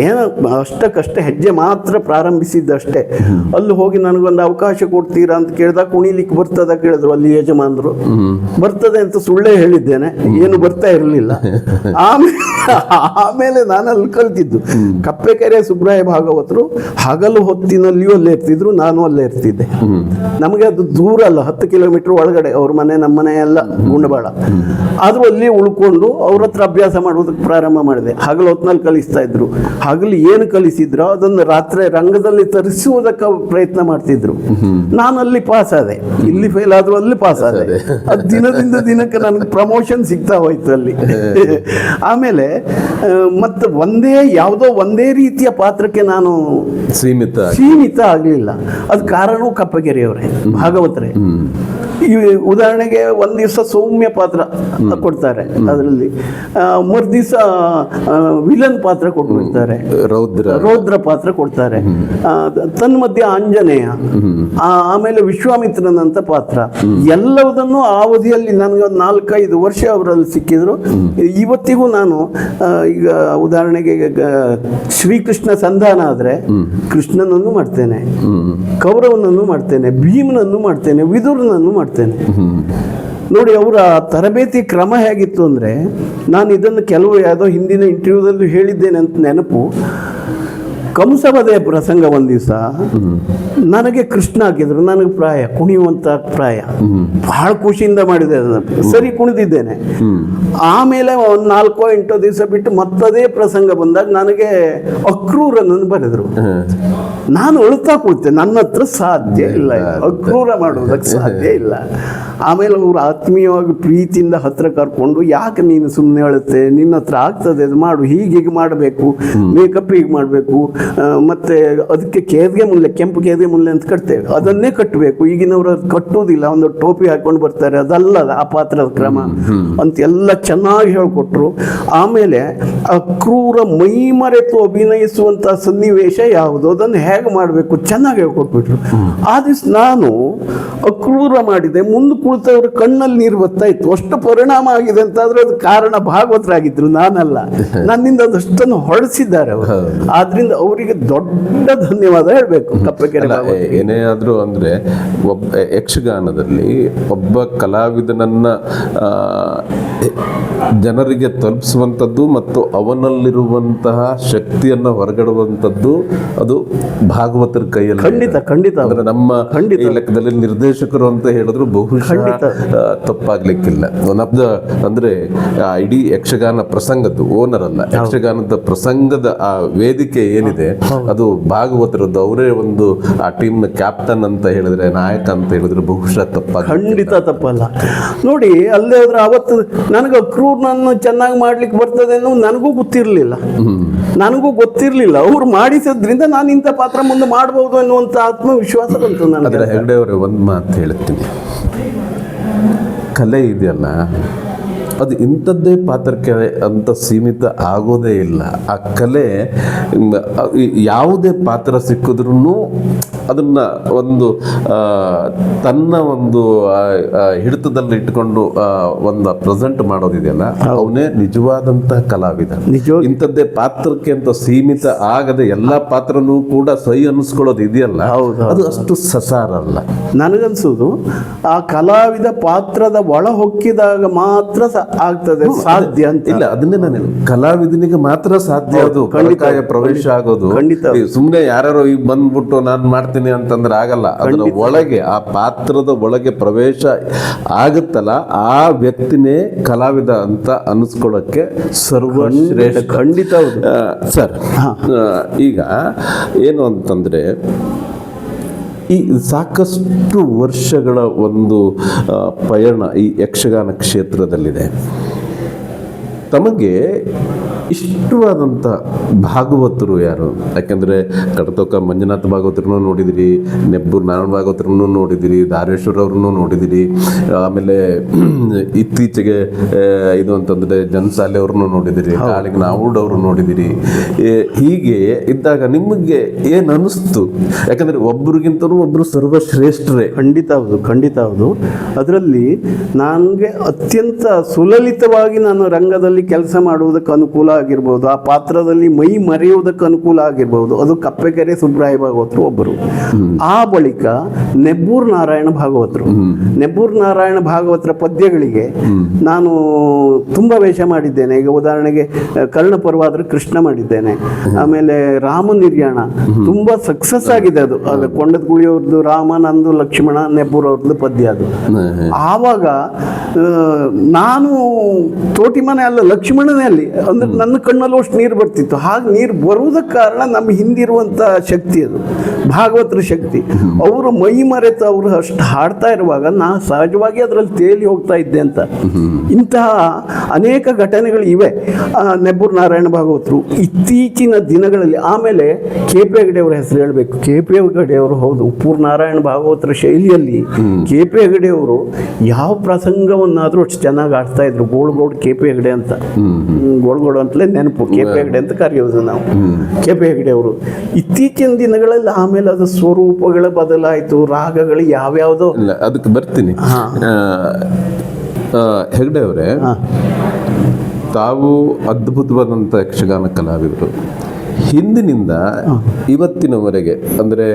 ಏನು ಅಷ್ಟಕ್ಕಷ್ಟೇ ಹೆಜ್ಜೆ ಮಾತ್ರ ಪ್ರಾರಂಭಿಸಿದ್ದಷ್ಟೇ. ಅಲ್ಲಿ ಹೋಗಿ ನನಗೊಂದು ಅವಕಾಶ ಕೊಡ್ತೀರಾ ಅಂತ ಕೇಳಿದಾಗ, ಕುಣಿಲಿಕ್ಕೆ ಬರ್ತದ ಕೇಳಿದ್ರು ಅಲ್ಲಿ ಯಜಮಾನರು. ಬರ್ತದೆ ಅಂತ ಸುಳ್ಳೇ ಹೇಳಿದ್ದೇನೆ, ಏನು ಬರ್ತಾ ಇರಲಿಲ್ಲ. ಆಮೇಲೆ ನಾನು ಅಲ್ಲಿ ಕಲ್ತಿದ್ದು. ಕಪ್ಪೆಕೆರೆ ಸುಬ್ರಾಯ ಭಾಗವತರು ಹಗಲು ಹೊತ್ತಿನಲ್ಲಿಯೂ ಅಲ್ಲೇ ಇರ್ತಿದ್ರು, ನಾನು ಅಲ್ಲೇ ಇರ್ತಿದ್ದೆ. ನಮಗೆ ಅದು ದೂರ ಅಲ್ಲ, 10 ಕಿಲೋಮೀಟರ್ ಒಳಗಡೆ ಅವ್ರ ಮನೆ, ನಮ್ಮ ಮನೆ ಎಲ್ಲ ಗುಂಡಬಾಳ. ಆದರೂ ಅಲ್ಲಿ ಉಳ್ಕೊಂಡು ಅವ್ರ ಹತ್ರ ಅಭ್ಯಾಸ ಮಾಡೋದಕ್ಕೆ ಪ್ರಾರಂಭ ಮಾಡಿದೆ. ಹಗಲು ಹೊತ್ತಿನಲ್ಲಿ ಕಲಿಸ್ತಾ ಇದ್ರು. ಹಗಲು ಏನು ಕಲಿಸಿದ್ರೋ ಅದನ್ನು ರಾತ್ರಿ ರಂಗದಲ್ಲಿ ತರಿಸುವುದಕ್ಕೆ ಪ್ರಯತ್ನ ಮಾಡ್ತಿದ್ರು. ನಾನು ಅಲ್ಲಿ ಪಾಸ್ ಆದೆ. ಇಲ್ಲಿ ಫೇಲ್ ಆದ್ರೂ ಅಲ್ಲಿ ಪಾಸ್ ಆದೆ. ಅದು ದಿನದಿಂದ ದಿನಕ್ಕೆ ನನಗೆ ಪ್ರಮೋಷನ್ ಸಿಗ್ತಾ ಹೋಯ್ತು ಅಲ್ಲಿ. ಆಮೇಲೆ ಮತ್ತೆ ಯಾವುದೋ ಒಂದೇ ರೀತಿಯ ಪಾತ್ರಕ್ಕೆ ನಾನು ಸೀಮಿತ ಆಗಲಿಲ್ಲ. ಅದು ಕಾರಣವೂ ಕಪ್ಪಗೆರೆಯವರೇ, ಭಾಗವತರೇ. ಈ ಉದಾಹರಣೆಗೆ ಒಂದು ದಿವಸ ಸೌಮ್ಯ ಪಾತ್ರ ಕೊಡ್ತಾರೆ, ಅದರಲ್ಲಿ ಮರುದಿವಸ ವಿಲನ್ ಪಾತ್ರ ಕೊಟ್ಬಿಡ್ತಾರೆ, ರೌದ್ರ ಪಾತ್ರ ಕೊಡ್ತಾರೆ. ತನ್ಮಧ್ಯೆ ಆಂಜನೇಯ, ಆಮೇಲೆ ವಿಶ್ವಾಮಿತ್ರನಂತ ಪಾತ್ರ. ಎಲ್ಲವುದನ್ನು ಆ ಅವಧಿಯಲ್ಲಿ ನನಗೆ ಒಂದು 4-5 ವರ್ಷ ಅವರಲ್ಲಿ ಸಿಕ್ಕಿದ್ರು. ಇವತ್ತಿಗೂ ನಾನು ಈಗ ಉದಾಹರಣೆಗೆ ಶ್ರೀಕೃಷ್ಣ ಸಂಧಾನ ಆದರೆ ಕೃಷ್ಣನನ್ನು ಮಾಡ್ತೇನೆ, ಕೌರವನನ್ನು ಮಾಡ್ತೇನೆ, ಭೀಮನನ್ನು ಮಾಡ್ತೇನೆ, ವಿದುರನನ್ನು ಮಾಡ್ತೇನೆ. ನೋಡಿ, ಅವರ ತರಬೇತಿ ಕ್ರಮ ಹೇಗಿತ್ತು ಅಂದರೆ, ನಾನು ಇದನ್ನು ಯಾವುದೋ ಹಿಂದಿನ ಇಂಟರ್ವ್ಯೂದಲ್ಲೂ ಹೇಳಿದ್ದೇನೆ ಅಂತ ನೆನಪು. ಕಂಸವಧೆಯ ಪ್ರಸಂಗ ಒಂದು ದಿವಸ ನನಗೆ ಕೃಷ್ಣ ಹಾಕಿದ್ರು. ನನಗೆ ಪ್ರಾಯ ಕುಣಿಯುವಂತ ಪ್ರಾಯ, ಬಹಳ ಖುಷಿಯಿಂದ ಮಾಡಿದೆ. ಸರಿ ಕುಣಿದಿದ್ದೇನೆ. ಆಮೇಲೆ ಒಂದು 4-8 ದಿವಸ ಬಿಟ್ಟು ಮತ್ತದೇ ಪ್ರಸಂಗ ಬಂದಾಗ ನನಗೆ ಅಕ್ರೂರನನ್ನು ಬರೆದ್ರು. ನಾನು ಅಳುತ್ತಾ ಕೂತೆ, ನನ್ನ ಹತ್ರ ಸಾಧ್ಯ ಇಲ್ಲ, ಅಕ್ರೂರ ಮಾಡೋದಕ್ಕೆ ಸಾಧ್ಯ ಇಲ್ಲ. ಆಮೇಲೆ ಅವರು ಆತ್ಮೀಯವಾಗಿ ಪ್ರೀತಿಯಿಂದ ಹತ್ರ ಕರ್ಕೊಂಡು, ಯಾಕೆ ನೀನು ಸುಮ್ಮನೆ ಅಳುತ್ತೆ, ನಿನ್ನ ಹತ್ರ ಆಗ್ತದೆ, ಅದು ಮಾಡು, ಹೀಗೆ ಮಾಡಬೇಕು, ಮೇಕಪ್ ಹೀಗೆ ಮಾಡಬೇಕು, ಮತ್ತೆ ಅದಕ್ಕೆ ಕೇದ್ಗೆ ಮುಲ್ಲೆ, ಕೆಂಪು ಕೇದ್ಗೆ ಮುಲ್ಲೆ ಅಂತ ಕಟ್ತೇವೆ, ಅದನ್ನೇ ಕಟ್ಟಬೇಕು. ಈಗಿನವರು ಅದು ಕಟ್ಟುವುದಿಲ್ಲ, ಒಂದು ಟೋಪಿ ಹಾಕೊಂಡು ಬರ್ತಾರೆ, ಅದಲ್ಲ ಆ ಪಾತ್ರದ ಕ್ರಮ ಅಂತ ಎಲ್ಲ ಚೆನ್ನಾಗಿ ಹೇಳ್ಕೊಟ್ರು. ಆಮೇಲೆ ಅಕ್ರೂರ ಮೈಮರೆತು ಅಭಿನಯಿಸುವಂಥ ಸನ್ನಿವೇಶ ಯಾವುದು, ಅದನ್ನು ಹೇಗೆ ಮಾಡಬೇಕು ಚೆನ್ನಾಗಿ ಹೇಳ್ಕೊಟ್ಬಿಟ್ರು. ಆ ದಿವಸ ನಾನು ಅಕ್ರೂರ ಮಾಡಿದೆ. ಮುಂದೆ ಕುಳಿತವ್ರ ಕಣ್ಣಲ್ಲಿ ನೀರು ಬರ್ತಾ ಇತ್ತು. ಅಷ್ಟು ಪರಿಣಾಮ ಆಗಿದೆ ಅಂತಾದ್ರೆ ಅದು ಕಾರಣ ಭಾಗವತರಾಗಿದ್ರು, ನಾನಲ್ಲ. ನನ್ನಿಂದ ಅದಷ್ಟನ್ನು ಹೊರಡಿಸಿದ್ದಾರೆ ಅವರು. ಆದ್ರಿಂದ ಅವರಿಗೆ ದೊಡ್ಡ ಧನ್ಯವಾದ ಹೇಳಬೇಕು ಕಪ್ಪೆಕೆರೆ. ಏನೇ ಆದ್ರೂ ಅಂದ್ರೆ ಒಬ್ಬ ಯಕ್ಷಗಾನದಲ್ಲಿ ಒಬ್ಬ ಕಲಾವಿದನನ್ನ ಜನರಿಗೆ ತಲುಪಿಸುವಂಥದ್ದು ಮತ್ತು ಅವನಲ್ಲಿರುವಂತಹ ಶಕ್ತಿಯನ್ನು ಹೊರಗಡುವಂಥದ್ದು ಅದು ಭಾಗವತರ ಕೈಯಲ್ಲಿ. ಖಂಡಿತ ಅಂದ್ರೆ ನಮ್ಮ ಈ ಲೆಕ್ಕದಲ್ಲಿ ನಿರ್ದೇಶಕರು ಅಂತ ಹೇಳಿದ್ರು ಬಹುಶಃ ತಪ್ಪಾಗ್ಲಿಕ್ಕಿಲ್ಲ. ಒನ್ ಆಫ್ ದ ಅಂದ್ರೆ ಇಡೀ ಯಕ್ಷಗಾನ ಪ್ರಸಂಗದ್ದು ಓನರ್ ಅಲ್ಲ, ಯಕ್ಷಗಾನದ ಪ್ರಸಂಗದ ಆ ವೇದಿಕೆ ಏನಿದೆ ಅದು ಭಾಗವತರದ್ದು. ಅವರೇ ಒಂದು ಆ ಟೀಮ್ ನ ಕ್ಯಾಪ್ಟನ್ ಅಂತ ಹೇಳಿದ್ರೆ, ನಾಯಕ ಅಂತ ಹೇಳಿದ್ರೆ ಬಹುಶಃ ಖಂಡಿತ ತಪ್ಪಲ್ಲ. ನೋಡಿ, ಅಲ್ಲೇ ಹೋದ್ರೆ ಅವತ್ತು ನನಗೆ ಅಕ್ರೂರ್ನನ್ನು ಚೆನ್ನಾಗಿ ಮಾಡ್ಲಿಕ್ಕೆ ಬರ್ತದೆ ಅನ್ನೋ ನನಗೂ ಗೊತ್ತಿರ್ಲಿಲ್ಲ. ಅವ್ರು ಮಾಡಿಸೋದ್ರಿಂದ ನಾನು ಇಂಥ ಪಾತ್ರ ಮುಂದೆ ಮಾಡಬಹುದು ಅನ್ನುವಂಥ ಆತ್ಮವಿಶ್ವಾಸ ಬಂತು ನನಗೆ. ಹೆಗ್ಡೆ ಅವರೇ, ಒಂದು ಮಾತು ಹೇಳ್ತೀನಿ, ಕಲೆ ಇದೆಯಲ್ಲ ಅದು ಇಂಥದ್ದೇ ಪಾತ್ರಕ್ಕೆ ಅಂತ ಸೀಮಿತ ಆಗೋದೇ ಇಲ್ಲ. ಆ ಕಲೆ ಯಾವುದೇ ಪಾತ್ರ ಸಿಕ್ಕಿದ್ರೂ ಅದನ್ನು ಒಂದು ತನ್ನ ಒಂದು ಹಿಡಿತದಲ್ಲಿ ಇಟ್ಕೊಂಡು ಒಂದು ಪ್ರೆಸೆಂಟ್ ಮಾಡೋದಿದೆಯಲ್ಲ, ಅವನೇ ನಿಜವಾದಂಥ ಕಲಾವಿದ. ಇಂಥದ್ದೇ ಪಾತ್ರಕ್ಕೆ ಅಂತ ಸೀಮಿತ ಆಗದೆ ಎಲ್ಲ ಪಾತ್ರನೂ ಕೂಡ ಸೈ ಅನ್ನಿಸ್ಕೊಳ್ಳೋದು ಇದೆಯಲ್ಲ, ಅದು ಅಷ್ಟು ಸಸಾರ ಅಲ್ಲ. ನನಗನ್ಸೋದು ಆ ಕಲಾವಿದ ಪಾತ್ರದ ಒಳ ಹೊಕ್ಕಿದಾಗ ಮಾತ್ರ ಆಗ್ತದೆ ಸಾಧ್ಯ ಅಂತ. ಇಲ್ಲ, ಅದನ್ನೇ ನಾನು ಕಲಾವಿದನಿಗೆ ಮಾತ್ರ ಸಾಧ್ಯ ಅದು ಪರಕಾಯ ಪ್ರವೇಶ ಆಗೋದು. ಖಂಡಿತ. ಸುಮ್ನೆ ಯಾರು ಈಗ ಬಂದ್ಬಿಟ್ಟು ನಾನು ಮಾಡ್ತೀನಿ ಅಂತಂದ್ರೆ ಆಗಲ್ಲ. ಅದರ ಒಳಗೆ, ಆ ಪಾತ್ರದ ಒಳಗೆ ಪ್ರವೇಶ ಆಗುತ್ತಲ್ಲ, ಆ ವ್ಯಕ್ತಿನೇ ಕಲಾವಿದ ಅಂತ ಅನಿಸ್ಕೊಳ್ಳೋಕ್ಕೆ ಸರ್ವಶ್ರೇಷ್ಠ. ಖಂಡಿತ ಹೌದು ಸರ್. ಈಗ ಏನು ಅಂತಂದ್ರೆ, ಈ ಸಾಕಷ್ಟು ವರ್ಷಗಳ ಒಂದು ಪಯಣ ಈ ಯಕ್ಷಗಾನ ಕ್ಷೇತ್ರದಲ್ಲಿದೆ. ತಮಗೆ ಇಷ್ಟವಾದಂಥ ಭಾಗವತರು ಯಾರು? ಯಾಕೆಂದರೆ ಕಡತೋಕ ಮಂಜುನಾಥ ಭಾಗವತರನ್ನು ನೋಡಿದಿರಿ, ನೆಬ್ಬೂರು ನಾರಾಯಣ ಭಾಗವತರನ್ನು ನೋಡಿದಿರಿ, ದಾರೇಶ್ವರ ಅವ್ರನ್ನೂ ನೋಡಿದಿರಿ, ಆಮೇಲೆ ಇತ್ತೀಚೆಗೆ ಇದು ಅಂತಂದರೆ ಜನಸಾಲೆ ಅವ್ರನ್ನೂ ನೋಡಿದಿರಿ, ಕಾಳಿಗೆ ನಾವುಡ್ ಅವರು ನೋಡಿದಿರಿ. ಹೀಗೆ ಇದ್ದಾಗ ನಿಮಗೆ ಏನು ಅನ್ನಿಸ್ತು? ಯಾಕಂದರೆ ಒಬ್ಬರಿಗಿಂತಲೂ ಒಬ್ಬರು ಸರ್ವಶ್ರೇಷ್ಠರೇ. ಖಂಡಿತ ಹೌದು, ಖಂಡಿತ ಹೌದು. ಅದರಲ್ಲಿ ನನಗೆ ಅತ್ಯಂತ ಸುಲಲಿತವಾಗಿ ನಾನು ರಂಗದಲ್ಲಿ ಕೆಲಸ ಮಾಡುವುದಕ್ಕೆ ಅನುಕೂಲ ಆಗಿರ್ಬೋದು, ಆ ಪಾತ್ರದಲ್ಲಿ ಮೈ ಮರೆಯುವುದಕ್ಕೆ ಅನುಕೂಲ ಆಗಿರ್ಬೋದು, ಅದು ಕಪ್ಪೆಕೆರೆ ಸುಬ್ರಾಯ ಭಾಗವತರು ಒಬ್ಬರು. ಆ ಬಳಿಕ ನೆಬ್ಬೂರು ನಾರಾಯಣ ಭಾಗವತರು. ನೆಬ್ಬೂರು ನಾರಾಯಣ ಭಾಗವತರ ಪದ್ಯಗಳಿಗೆ ನಾನು ತುಂಬ ವೇಷ ಮಾಡಿದ್ದೇನೆ. ಈಗ ಉದಾಹರಣೆಗೆ ಕರ್ಣಪರ್ವಾದ್ರೆ ಕೃಷ್ಣ ಮಾಡಿದ್ದೇನೆ. ಆಮೇಲೆ ರಾಮ ನಿರ್ಯಾಣ ತುಂಬ ಸಕ್ಸಸ್ ಆಗಿದೆ. ಅದು ಕೊಂಡದ ಗುಳಿಯವ್ರದ್ದು ರಾಮ, ನಂದು ಲಕ್ಷ್ಮಣ, ನೆಬ್ಬೂರು ಅವ್ರದ್ದು ಪದ್ಯ ಅದು. ಆವಾಗ ನಾನು ತೋಟಿ ಮನೆ ಅಲ್ಲ, ಲಕ್ಷ್ಮಣನೇ ಅಲ್ಲಿ. ಅಂದ್ರೆ ನನ್ನ ಕಣ್ಣಲ್ಲೂ ಅಷ್ಟು ನೀರು ಬರ್ತಿತ್ತು. ಹಾಗೆ ನೀರು ಬರುವುದಕ್ಕೆ ಕಾರಣ ನಮ್ಮ ಹಿಂದಿರುವಂಥ ಶಕ್ತಿ, ಅದು ಭಾಗವತರ ಶಕ್ತಿ. ಅವರು ಮೈ ಮರೆತು ಅವರು ಅಷ್ಟು ಹಾಡ್ತಾ ಇರುವಾಗ ನಾನು ಸಹಜವಾಗಿ ಅದರಲ್ಲಿ ತೇಲಿ ಹೋಗ್ತಾ ಇದ್ದೆ ಅಂತ. ಇಂತಹ ಅನೇಕ ಘಟನೆಗಳು ಇವೆ ನೆಬ್ಬೂರು ನಾರಾಯಣ ಭಾಗವತರು ಇತ್ತೀಚಿನ ದಿನಗಳಲ್ಲಿ. ಆಮೇಲೆ ಕೆ.ಪಿ. ಹೆಗಡೆಯವರ ಹೆಸರು ಹೇಳಬೇಕು. ಕೆ.ಪಿ. ಹೆಗಡೆಯವರು, ಹೌದು, ಉಪ್ಪೂರು ನಾರಾಯಣ ಭಾಗವತರ ಶೈಲಿಯಲ್ಲಿ ಕೆ.ಪಿ. ಹೆಗಡೆಯವರು ಯಾವ ಪ್ರಸಂಗವನ್ನಾದರೂ ಅಷ್ಟು ಚೆನ್ನಾಗಿ ಆಡ್ತಾ ಇದ್ರು. ಗೋಳ್ಗೋಡ್ ಕೆ.ಪಿ. ಹೆಗಡೆ ಅಂತ, ಗೋಳ್ಗೋಡು ಅಂತಲೇ ನೆನಪು, ಕೆ.ಪಿ. ಹೆಗಡೆ ಅಂತ ಕರೆಯೋದು ನಾವು. ಕೆ.ಪಿ. ಹೆಗಡೆ ಅವರು ಇತ್ತೀಚಿನ ದಿನಗಳಲ್ಲಿ ಆಮೇಲೆ ಅದು ಸ್ವರೂಪಗಳ ಬದಲಾಯಿತು, ರಾಗಗಳು ಯಾವ್ಯಾವುದೋ. ಅದಕ್ಕೆ ಬರ್ತೀನಿ. ಹೆಗಡೆ ಅವರೇ, ತಾವು ಅದ್ಭುತವಾದಂಥ ಯಕ್ಷಗಾನ ಕಲಾವಿದರು. ಹಿಂದಿನಿಂದ ಇವತ್ತಿನವರೆಗೆ ಅಂದರೆ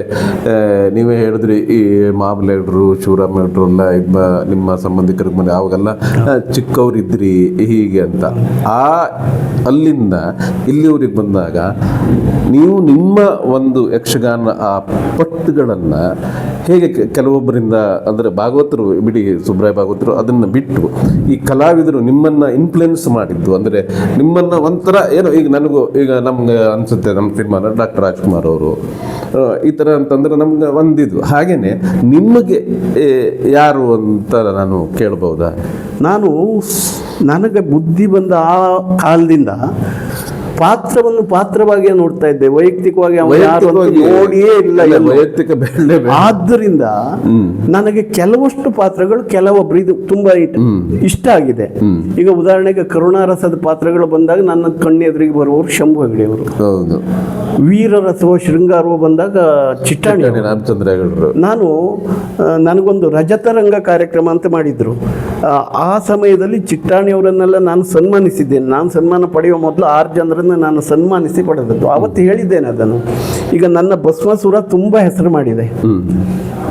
ನೀವೇ ಹೇಳಿದ್ರಿ, ಈ ಮಾಮಲೆಗರು, ಶಿವರಾಮ ಹೆಗಡ್ರು ಎಲ್ಲ ನಿಮ್ಮ ಸಂಬಂಧಿಕರಿಗೆ ಮನೆ ಅವಾಗೆಲ್ಲ ಚಿಕ್ಕವರಿದ್ರಿ ಹೀಗೆ ಅಂತ. ಅಲ್ಲಿಂದ ಇಲ್ಲಿವರೆಗೆ ಬಂದಾಗ ನೀವು ನಿಮ್ಮ ಒಂದು ಯಕ್ಷಗಾನ ಆ ಪಟ್ಟುಗಳನ್ನು ಹೇಗೆ ಕೆಲವೊಬ್ಬರಿಂದ, ಅಂದರೆ ಭಾಗವತರು ಬಿಡಿ, ಸುಬ್ರಾಯ ಭಾಗವತರು ಅದನ್ನು ಬಿಟ್ಟು ಈ ಕಲಾವಿದರು ನಿಮ್ಮನ್ನು ಇನ್ಫ್ಲುಯೆನ್ಸ್ ಮಾಡಿದ್ದು, ಅಂದರೆ ನಿಮ್ಮನ್ನು ಒಂಥರ ಏನೋ, ಈಗ ನನಗೂ ಈಗ ನಮ್ಗೆ ಅನಿಸುತ್ತೆ, ನಮ್ಮ ಸಿನಿಮಾ ಡಾಕ್ಟರ್ ರಾಜ್ಕುಮಾರ್ ಅವರು ಈ ಥರ ಅಂತಂದರೆ ನಮ್ಗೆ ಒಂದಿದು. ಹಾಗೆಯೇ ನಿಮಗೆ ಯಾರು ಅಂತ ನಾನು ಕೇಳ್ಬೋದಾ? ನನಗೆ ಬುದ್ಧಿ ಬಂದ ಆ ಕಾಲದಿಂದ ಪಾತ್ರವನ್ನು ಪಾತ್ರವಾಗಿಯೇ ನೋಡ್ತಾ ಇದ್ದೆ. ವೈಯಕ್ತಿಕವಾಗಿ ನೋಡಿಯೇ ಇಲ್ಲ. ವೈಯಕ್ತಿಕ ಆದ್ದರಿಂದ ನನಗೆ ಕೆಲವಷ್ಟು ಪಾತ್ರಗಳು ಕೆಲವೊಬ್ಬರಿದು ತುಂಬಾ ಇಷ್ಟ ಆಗಿದೆ. ಈಗ ಉದಾಹರಣೆಗೆ ಕರುಣಾರಸದ ಪಾತ್ರಗಳು ಬಂದಾಗ ನನ್ನ ಕಣ್ಣೆದುರಿಗೆ ಬರುವವರು ಶಂಭು ಹೆಗಡೆಯವರು. ವೀರರಸವೋ ಶೃಂಗಾರವೋ ಬಂದಾಗ ಚಿಟ್ಟಾಣಿ ರಾಮಚಂದ್ರ ಹೆಗಡರು. ನನಗೊಂದು ರಜತರಂಗ ಕಾರ್ಯಕ್ರಮ ಅಂತ ಮಾಡಿದ್ರು. ಆ ಸಮಯದಲ್ಲಿ ಚಿಟ್ಟಾಣಿಯವರನ್ನೆಲ್ಲ ನಾನು ಸನ್ಮಾನಿಸಿದ್ದೇನೆ. ನಾನು ಸನ್ಮಾನ ಪಡೆಯುವ ಮೊದಲು 6 ಜನರನ್ನು ನಾನು ಸನ್ಮಾನಿಸಿ ಪಡೆದದ್ದು. ಆವತ್ತು ಹೇಳಿದ್ದೇನೆ ಅದನ್ನು. ಈಗ ನನ್ನ ಭಸ್ಮಾಸುರ ತುಂಬ ಹೆಸರು ಮಾಡಿದೆ.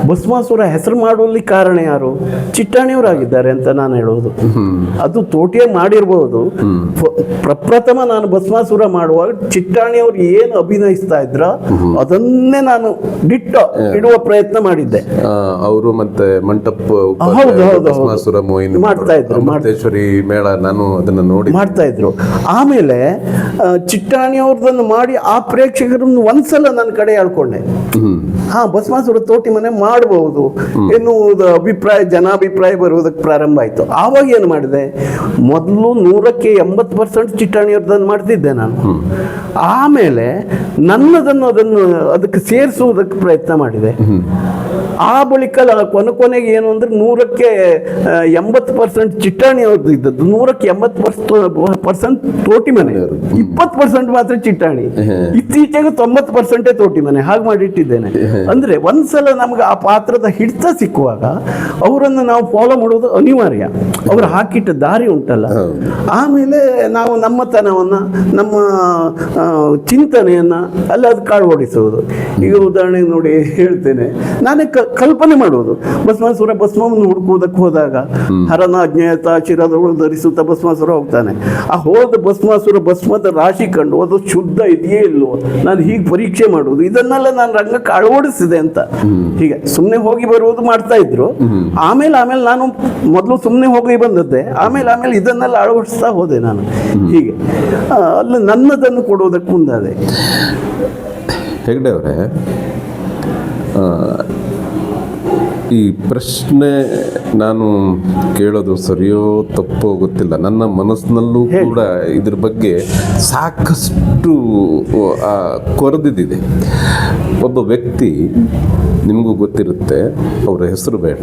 ಭಸ್ಮಾಸುರ ಹೆಸರು ಮಾಡುವಲ್ಲಿ ಕಾರಣ ಯಾರು? ಚಿಟ್ಟಾಣಿಯವರಾಗಿದ್ದಾರೆ ಅಂತ ನಾನು ಹೇಳೋದು. ಅದು ತೋಟಿಯೇ ಮಾಡಿರ್ಬೋದು. ಪ್ರಪ್ರಥಮ ನಾನು ಭಸ್ಮಾಸುರ ಮಾಡುವಾಗ ಚಿಟ್ಟಾಣಿಯವರು ಏನು ಅಭಿನಯಿಸ್ತಾ ಇದ್ರ ಅದನ್ನೇ ನಾನು ದಿಟ್ಟು ಇಡುವ ಪ್ರಯತ್ನ ಮಾಡಿದ್ದೆ. ಅವರು ಮತ್ತೆ ಮಂಟಪ ಮಾಡ್ತಾ ಇದ್ರು, ಮೇಳ, ನಾನು ಅದನ್ನ ನೋಡಿ ಮಾಡ್ತಾ ಇದ್ರು. ಆಮೇಲೆ ಚಿಟ್ಟಾಣಿಯವ್ರದನ್ನು ಮಾಡಿ ಆ ಪ್ರೇಕ್ಷಕರನ್ನು ಒಂದ್ಸಲ ನನ್ನ ಕಡೆ ಹೇಳ್ಕೊಂಡೆ. ಭಸ್ಮಾಸುರ ತೋಟಿ ಮನೆ ಮಾಡಬಹುದು ಎನ್ನುವುದು ಜನಾಭಿಪ್ರಾಯ ಬರುವುದಕ್ಕೆ ಪ್ರಾರಂಭ ಆಯಿತು. ಆವಾಗ ಏನು ಮಾಡಿದೆ, ಮೊದಲು 100ಕ್ಕೆ 80% ಚಿಟ್ಟಾಣಿಯವ್ರದನ್ನು ಮಾಡ್ತಿದ್ದೆ ನಾನು. ಆಮೇಲೆ ಅದನ್ನು ಅದಕ್ಕೆ ಸೇರಿಸುವುದಕ್ಕೆ ಪ್ರಯತ್ನ ಮಾಡಿದೆ. ಆ ಬಳಿಕ ಕೊನೆಗೆ ಏನು ಅಂದ್ರೆ 100ಕ್ಕೆ 80% ಚಿಟ್ಟಾಣಿಯವ್ರದ್ದು ಇದ್ದದ್ದು, 100ಕ್ಕೆ 80% ತೋಟಿ ಮನೆ, 20% ಮಾತ್ರ ಚಿಟ್ಟಾಣಿ. ಇತ್ತೀಚೆಗೆ 90% ತೋಟಿ ಮನೆ, ಹಾಗೆ ಮಾಡಿಟ್ಟಿದ್ದೇನೆ. ಅಂದ್ರೆ ಒಂದ್ಸಲ ನಮ್ಗೆ ಆ ಪಾತ್ರದ ಹಿಡಿತ ಸಿಕ್ಕುವಾಗ ಅವರನ್ನು ನಾವು ಫಾಲೋ ಮಾಡೋದು ಅನಿವಾರ್ಯ. ಅವರು ಹಾಕಿಟ್ಟ ದಾರಿ ಉಂಟಲ್ಲ. ಆಮೇಲೆ ನಾವು ನಮ್ಮತನವನ್ನ, ನಮ್ಮ ಚಿಂತನೆಯನ್ನ ಅಲ್ಲ ಅದು ಕಾಳುಗೊಳಿಸುವುದು. ಈಗ ಉದಾಹರಣೆಗೆ ನೋಡಿ ಹೇಳ್ತೇನೆ, ನಾನೇ ಕಲ್ಪನೆ ಮಾಡುವುದು. ಭಸ್ಮಾಸುರ ಭಸ್ಮವನ್ನು ಹುಡುಕುವುದಕ್ಕೆ ಹೋದಾಗ ಹರನ ಅಜ್ಞಾತ ಶಿರದವಳು ಧರಿಸುತ್ತಾ ಭಸ್ಮಾಸುರ ಹೋಗ್ತಾನೆ. ಆ ಹೋದ ಭಸ್ಮಾಸುರ ಭಸ್ಮದ ರಾಶಿ ಕಂಡು ಅದು ಶುದ್ಧ ಇದೆಯೇ ಇಲ್ವೋ, ನಾನು ಹೀಗೆ ಪರೀಕ್ಷೆ ಮಾಡುವುದು, ಇದನ್ನೆಲ್ಲ ನಾನು ರಂಗಕ್ಕೆ ಅಳವಡಿಸಿದೆ ಅಂತ. ಹೀಗೆ ಸುಮ್ಮನೆ ಹೋಗಿ ಬರುವುದು ಮಾಡ್ತಾ ಇದ್ರು. ಆಮೇಲೆ ನಾನು ಮೊದಲು ಸುಮ್ಮನೆ ಹೋಗಿ ಬಂದದ್ದೆ, ಆಮೇಲೆ ಇದನ್ನೆಲ್ಲ ಅಳವಡಿಸ್ತಾ ಹೋದೆ ನಾನು. ಹೀಗೆ ಅಲ್ಲ ನನ್ನದನ್ನು ಕೊಡುವುದಕ್ಕೆ ಮುಂದಾದೆ. ಹೆಗ್ಡೆ ಅವರೇ, ಈ ಪ್ರಶ್ನೆ ನಾನು ಕೇಳೋದು ಸರಿಯೋ ತಪ್ಪೋ ಗೊತ್ತಿಲ್ಲ. ನನ್ನ ಮನಸ್ಸಿನಲ್ಲೂ ಕೂಡ ಇದ್ರ ಬಗ್ಗೆ ಸಾಕಷ್ಟು ಕೊರೆದಿದೆ. ಒಬ್ಬ ವ್ಯಕ್ತಿ, ನಿಮಗೂ ಗೊತ್ತಿರುತ್ತೆ, ಅವರ ಹೆಸರು ಬೇಡ,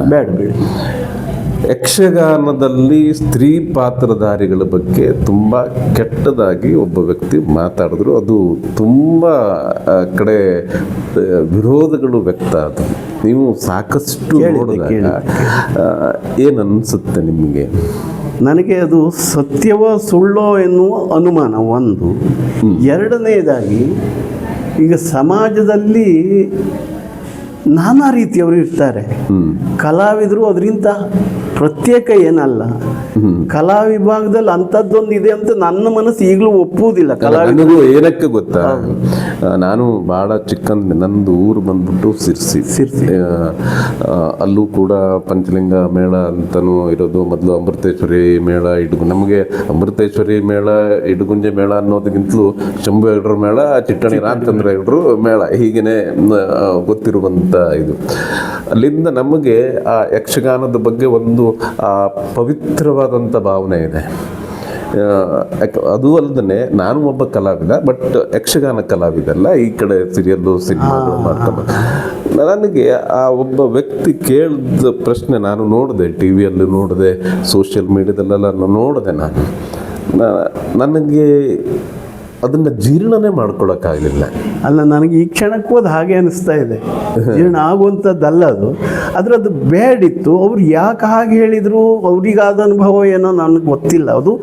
ಯಕ್ಷಗಾನದಲ್ಲಿ ಸ್ತ್ರೀ ಪಾತ್ರಧಾರಿಗಳ ಬಗ್ಗೆ ತುಂಬ ಕೆಟ್ಟದಾಗಿ ಒಬ್ಬ ವ್ಯಕ್ತಿ ಮಾತಾಡಿದ್ರು. ಅದು ತುಂಬ ಕಡೆ ವಿರೋಧಗಳು ವ್ಯಕ್ತ ಆದವು. ನೀವು ಸಾಕಷ್ಟು ನೋಡಿದಾಗ ಏನನ್ಸುತ್ತೆ ನಿಮಗೆ? ನನಗೆ ಅದು ಸತ್ಯವೋ ಸುಳ್ಳೋ ಎನ್ನುವ ಅನುಮಾನ ಒಂದು. ಎರಡನೇದಾಗಿ, ಈಗ ಸಮಾಜದಲ್ಲಿ ನಾನಾ ರೀತಿಯವರು ಇರ್ತಾರೆ. ಕಲಾವಿದರು ಅದರಿಂದ ಪ್ರತ್ಯೇಕ ಏನಲ್ಲ. ಕಲಾ ವಿಭಾಗದಲ್ಲಿ ಅಂಥದ್ದೊಂದು ಇದೆ ಅಂತ ನನ್ನ ಮನಸ್ಸು ಈಗಲೂ ಒಪ್ಪುವುದಿಲ್ಲ. ನನಗೂ ಏನಕ್ಕೆ ಗೊತ್ತಾ, ನಾನು ಭಾಳ ಚಿಕ್ಕಂದ, ನಂದು ಊರು ಬಂದ್ಬಿಟ್ಟು ಸಿರ್ಸಿ. ಅಲ್ಲೂ ಕೂಡ ಪಂಚಲಿಂಗ ಮೇಳ ಅಂತಲೂ ಇರೋದು. ಮೊದಲು ಅಮೃತೇಶ್ವರಿ ಮೇಳ, ನಮಗೆ ಅಮೃತೇಶ್ವರಿ ಮೇಳ, ಇಡಗುಂಜೆ ಮೇಳ ಅನ್ನೋದಕ್ಕಿಂತಲೂ ಶಂಭು ಹೆಗ್ಡ್ರ ಮೇಳ, ಚಿಟ್ಟಣಿ ರಾಮಚಂದ್ರ ಹೆಗ್ಡ್ರು ಮೇಳ, ಹೀಗೇನೆ ಗೊತ್ತಿರುವಂಥ ಇದು. ಅಲ್ಲಿಂದ ನಮಗೆ ಆ ಯಕ್ಷಗಾನದ ಬಗ್ಗೆ ಒಂದು ಪವಿತ್ರವಾದಂಥ ಭಾವನೆ ಇದೆ. ಅದು ಅಲ್ಲದೆ ನಾನು ಒಬ್ಬ ಕಲಾವಿದ, ಬಟ್ ಯಕ್ಷಗಾನ ಕಲಾವಿದಲ್ಲ. ಈ ಕಡೆ ಸೀರಿಯಲ್ಲು ಸಿನಿಮಾಗಳು ಮಾಡ್ಕೊಂಡು ನನಗೆ ಆ ಒಬ್ಬ ವ್ಯಕ್ತಿ ಕೇಳಿದ ಪ್ರಶ್ನೆ ನಾನು ನೋಡಿದೆ, ಟಿ ವಿಯಲ್ಲಿ ನೋಡಿದೆ, ಸೋಷಿಯಲ್ ಮೀಡಿಯಾದಲ್ಲೆಲ್ಲ ನೋಡಿದೆ. ನನಗೆ ಅದನ್ನು ಜೀರ್ಣನೇ ಮಾಡ್ಕೊಳಕ್ಕಾಗಲಿಲ್ಲ. ಅಲ್ಲ, ನನಗೆ ಈ ಕ್ಷಣಕ್ಕೂ ಅದು ಹಾಗೆ ಅನಿಸ್ತಾ ಇದೆ. ಜೀರ್ಣ ಆಗುವಂಥದ್ದಲ್ಲ ಅದು. ಆದರೆ ಅದು ಬೇಡಿತ್ತು. ಅವ್ರು ಯಾಕೆ ಹಾಗೆ ಹೇಳಿದರು, ಅವ್ರಿಗಾದ ಅನುಭವ ಏನೋ ನನಗೆ ಗೊತ್ತಿಲ್ಲ. ಅದು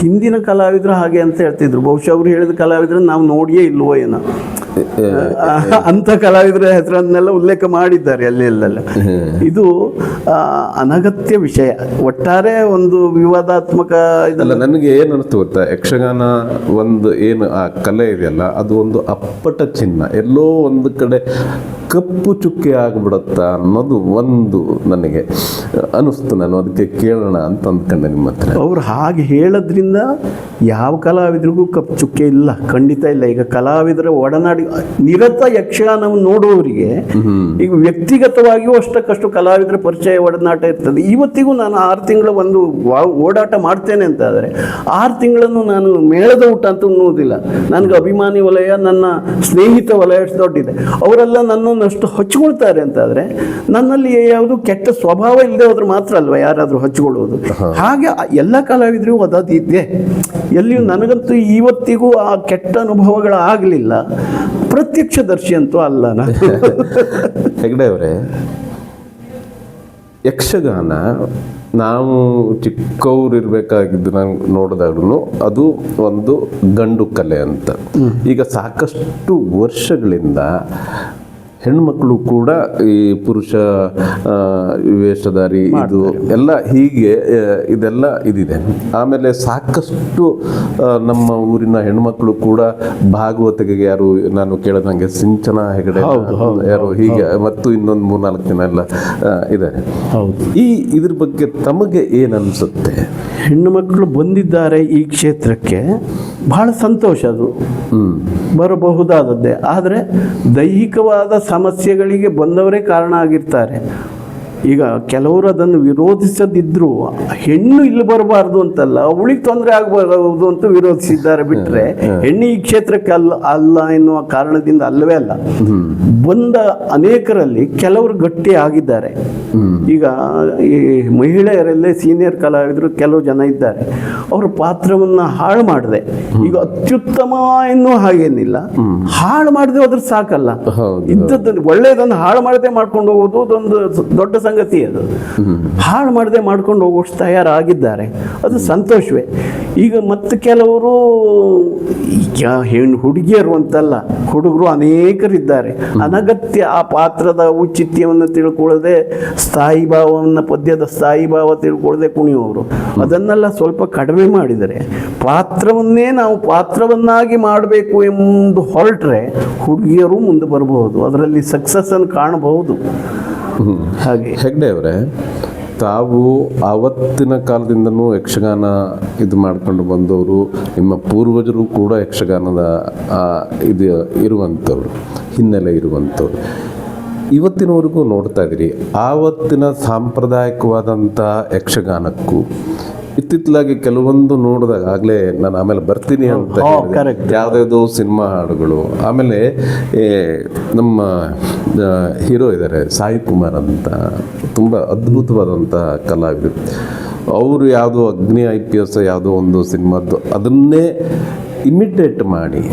ಹಿಂದಿನ ಕಲಾವಿದರು ಹಾಗೆ ಅಂತ ಹೇಳ್ತಿದ್ರು. ಬಹುಶಃ ಅವ್ರು ಹೇಳಿದ ಕಲಾವಿದ್ರು ನಾವು ನೋಡಿಯೇ ಇಲ್ವೋ ಏನೋ. ಅಂಥ ಕಲಾವಿದರ ಹೆಸರನ್ನೆಲ್ಲ ಉಲ್ಲೇಖ ಮಾಡಿದ್ದಾರೆ ಅಲ್ಲೆಲ್ಲ. ಇದು ಅನಗತ್ಯ ವಿಷಯ. ಒಟ್ಟಾರೆ ಒಂದು ವಿವಾದಾತ್ಮಕ ಇದಲ್ಲ. ನನಗೆ ಏನು ಅನಿಸ್ತು ಗೊತ್ತಾ, ಯಕ್ಷಗಾನ ಒಂದು ಏನು ಆ ಕಲೆ ಇದೆಯಲ್ಲ, ಅದು ಒಂದು ಅಪ್ಪಟ ಚಿನ್ನ. ಎಲ್ಲೋ ಒಂದು ಕಡೆ ಕಪ್ಪು ಚುಕ್ಕೆ ಆಗಿಬಿಡುತ್ತಾ ಅನ್ನೋದು ಒಂದು ನನಗೆ ಅನಿಸ್ತು. ನಾನು ಅದಕ್ಕೆ ಕೇಳೋಣ ಅಂತ ಅಂದ್ಕೊಂಡೆ ನಿಮ್ಮ ಹತ್ರ. ಅವ್ರು ಹಾಗೆ ಹೇಳೋದ್ರಿಂದ ಯಾವ ಕಲಾವಿದರಿಗೂ ಕಪ್ಪು ಚುಕ್ಕೆ ಇಲ್ಲ, ಖಂಡಿತ ಇಲ್ಲ. ಈಗ ಕಲಾವಿದರ ಒಡನಾಡಿ ನಿರತ ಯಕ್ಷಗಾನವನ್ನು ನೋಡುವವರಿಗೆ ಈಗ ವ್ಯಕ್ತಿಗತವಾಗಿಯೂ ಅಷ್ಟಕ್ಕಷ್ಟು ಕಲಾವಿದರ ಪರಿಚಯ, ಒಡನಾಟ ಇರ್ತದೆ. ಇವತ್ತಿಗೂ ನಾನು 6 ತಿಂಗಳ ಒಂದು ಓಡಾಟ ಮಾಡ್ತೇನೆ ಅಂತ ಆದರೆ 6 ತಿಂಗಳನ್ನು ನಾನು ಮೇಳದ ಊಟ ಅಂತ ಉಣ್ಣುವುದಿಲ್ಲ. ನನಗೆ ಅಭಿಮಾನಿ ವಲಯ, ನನ್ನ ಸ್ನೇಹಿತ ವಲಯ ಅಷ್ಟು ದೊಡ್ಡಿದೆ. ಅವರೆಲ್ಲ ನನ್ನನ್ನು ಅಷ್ಟು ಹಚ್ಕೊಳ್ತಾರೆ ಅಂತಾದರೆ ನನ್ನಲ್ಲಿ ಯಾವುದು ಕೆಟ್ಟ ಸ್ವಭಾವ ಇಲ್ಲದೆ ಹೋದ್ರೆ ಮಾತ್ರ ಅಲ್ವಾ ಯಾರಾದರೂ ಹಚ್ಕೊಳ್ಳೋದು. ಹಾಗೆ ಎಲ್ಲ ಕಲಾವಿದರಿಗೂ ಅದಿದೆ. ಎಲ್ಲಿಯೂ ನನಗಂತೂ ಇವತ್ತಿಗೂ ಆ ಕೆಟ್ಟ ಅನುಭವಗಳಾಗಲಿಲ್ಲ. ಪ್ರತ್ಯಕ್ಷದರ್ಶಿ ಅಂತೂ ಅಲ್ಲ ನಾನು. ಹೆಗ್ಡೆ ಅವರೇ, ಯಕ್ಷಗಾನ ನಾವು ಚಿಕ್ಕವರಿರ್ಬೇಕಾಗಿದ್ದು ನಾನು ನೋಡಿದಾಗ್ಲೂ ಅದು ಒಂದು ಗಂಡು ಕಲೆ ಅಂತ. ಈಗ ಸಾಕಷ್ಟು ವರ್ಷಗಳಿಂದ ಹೆಣ್ಮಕ್ಳು ಕೂಡ ಈ ಪುರುಷ ವೇಷಧಾರಿ ಇದು ಎಲ್ಲ ಹೀಗೆ ಇದೆಲ್ಲ ಇದಿದೆ. ಆಮೇಲೆ ಸಾಕಷ್ಟು ನಮ್ಮ ಊರಿನ ಹೆಣ್ಮಕ್ಳು ಕೂಡ ಭಾಗವತಿಗೆ, ಯಾರು ನಾನು ಕೇಳಿದಂಗೆ ಸಿಂಚನ ಹೆಗಡೆ ಯಾರು, ಹೀಗೆ ಮತ್ತು ಇನ್ನೊಂದು 3-4 ಜನ ಎಲ್ಲ ಇದ್ದಾರೆ. ಇದ್ರ ಬಗ್ಗೆ ತಮಗೆ ಏನು ಅನಿಸುತ್ತೆ? ಹೆಣ್ಣು ಮಕ್ಕಳು ಬಂದಿದ್ದಾರೆ ಈ ಕ್ಷೇತ್ರಕ್ಕೆ, ಬಹಳ ಸಂತೋಷ. ಅದು ಬರಬಹುದಾದದ್ದೇ. ಆದರೆ ದೈಹಿಕವಾದ ಸಮಸ್ಯೆಗಳಿಗೆ ಬಂದವರೇ ಕಾರಣ ಆಗಿರ್ತಾರೆ. ಈಗ ಕೆಲವರು ಅದನ್ನು ವಿರೋಧಿಸದಿದ್ದರೂ ಹೆಣ್ಣು ಇಲ್ಲಿ ಬರಬಾರ್ದು ಅಂತಲ್ಲ, ಅವಳಿಗೆ ತೊಂದರೆ ಆಗಬಾರದು ಅಂತ ವಿರೋಧಿಸಿದ್ದಾರೆ ಬಿಟ್ಟರೆ ಹೆಣ್ಣು ಈ ಕ್ಷೇತ್ರಕ್ಕೆ ಅಲ್ಲ ಎನ್ನುವ ಕಾರಣದಿಂದ ಅಲ್ಲವೇ ಅಲ್ಲ. ಬಂದ ಅನೇಕರಲ್ಲಿ ಕೆಲವರು ಗಟ್ಟಿ ಆಗಿದ್ದಾರೆ. ಈಗ ಈ ಮಹಿಳೆಯರಲ್ಲೇ ಸೀನಿಯರ್ ಕಲಾವಿದರು ಕೆಲವು ಜನ ಇದ್ದಾರೆ. ಅವರ ಪಾತ್ರವನ್ನು ಹಾಳು ಮಾಡಿದೆ. ಈಗ ಅತ್ಯುತ್ತಮ ಎನ್ನುವ ಹಾಗೇನಿಲ್ಲ, ಹಾಳು ಮಾಡದೆ ಹೋದ್ರೆ ಸಾಕಲ್ಲ. ಇದ್ದದ್ದನ್ನು ಒಳ್ಳೆಯದನ್ನು ಹಾಳು ಮಾಡದೆ ಮಾಡ್ಕೊಂಡು ಹೋಗೋದು ಅದೊಂದು ದೊಡ್ಡ ಸಂಗತಿ. ಅದು ಹಾಳು ಮಾಡದೆ ಮಾಡ್ಕೊಂಡು ಹೋಗೋಷ್ಟು ತಯಾರಾಗಿದ್ದಾರೆ, ಅದು ಸಂತೋಷವೇ. ಈಗ ಮತ್ತೆ ಕೆಲವರು ಹೆಣ್ಣು ಹುಡುಗಿಯರು ಅಂತಲ್ಲ, ಹುಡುಗರು ಅನೇಕರಿದ್ದಾರೆ. ಅನಗತ್ಯ ಆ ಪಾತ್ರದ ಔಚಿತ್ಯವನ್ನು ತಿಳ್ಕೊಳ್ಳದೆ, ಸ್ಥಾಯಿ ಭಾವವನ್ನು, ಪದ್ಯದ ಸ್ಥಾಯಿ ಭಾವ ತಿಳ್ಕೊಳ್ಳದೆ ಕುಣಿಯುವವರು. ಅದನ್ನೆಲ್ಲ ಸ್ವಲ್ಪ ಕಡಿಮೆ ಮಾಡಿದರೆ, ಪಾತ್ರವನ್ನೇ ನಾವು ಪಾತ್ರವನ್ನಾಗಿ ಮಾಡಬೇಕು ಎಂದು ಹೊರಟ್ರೆ ಹುಡುಗಿಯರು ಮುಂದೆ ಬರಬಹುದು, ಅದರಲ್ಲಿ ಸಕ್ಸಸ್ಸನ್ನು ಕಾಣಬಹುದು. ಹಾಗೆ ಹೆಗ್ಡೆ ಅವರೇ, ತಾವು ಆವತ್ತಿನ ಕಾಲದಿಂದನೂ ಯಕ್ಷಗಾನ ಇದು ಮಾಡ್ಕೊಂಡು ಬಂದವರು, ನಿಮ್ಮ ಪೂರ್ವಜರು ಕೂಡ ಯಕ್ಷಗಾನದ ಇದು ಇರುವಂಥವ್ರು, ಹಿನ್ನೆಲೆ ಇರುವಂಥವ್ರು. ಇವತ್ತಿನವರೆಗೂ ನೋಡ್ತಾ ಇದ್ದೀರಿ, ಆವತ್ತಿನ ಸಾಂಪ್ರದಾಯಿಕವಾದಂಥ ಯಕ್ಷಗಾನಕ್ಕೂ ಇತ್ತಿತ್ತಲಾಗಿ ಕೆಲವೊಂದು ನೋಡಿದಾಗ, ಆಗಲೇ ನಾನು ಆಮೇಲೆ ಬರ್ತೀನಿ ಅಂತ ಯಾವುದ್ಯಾವುದೋ ಸಿನಿಮಾ ಹಾಡುಗಳು, ಆಮೇಲೆ ನಮ್ಮ ಹೀರೋ ಇದ್ದಾರೆ ಸಾಯಿ ಕುಮಾರ್ ಅಂತ, ತುಂಬ ಅದ್ಭುತವಾದಂಥ ಕಲಾವಿದರು. ಅವರು ಯಾವುದೋ ಅಗ್ನಿ IPS ಯಾವುದೋ ಒಂದು ಸಿನಿಮಾದ್ದು ಅದನ್ನೇ ಇಮಿಟೇಟ್ ಮಾಡಿ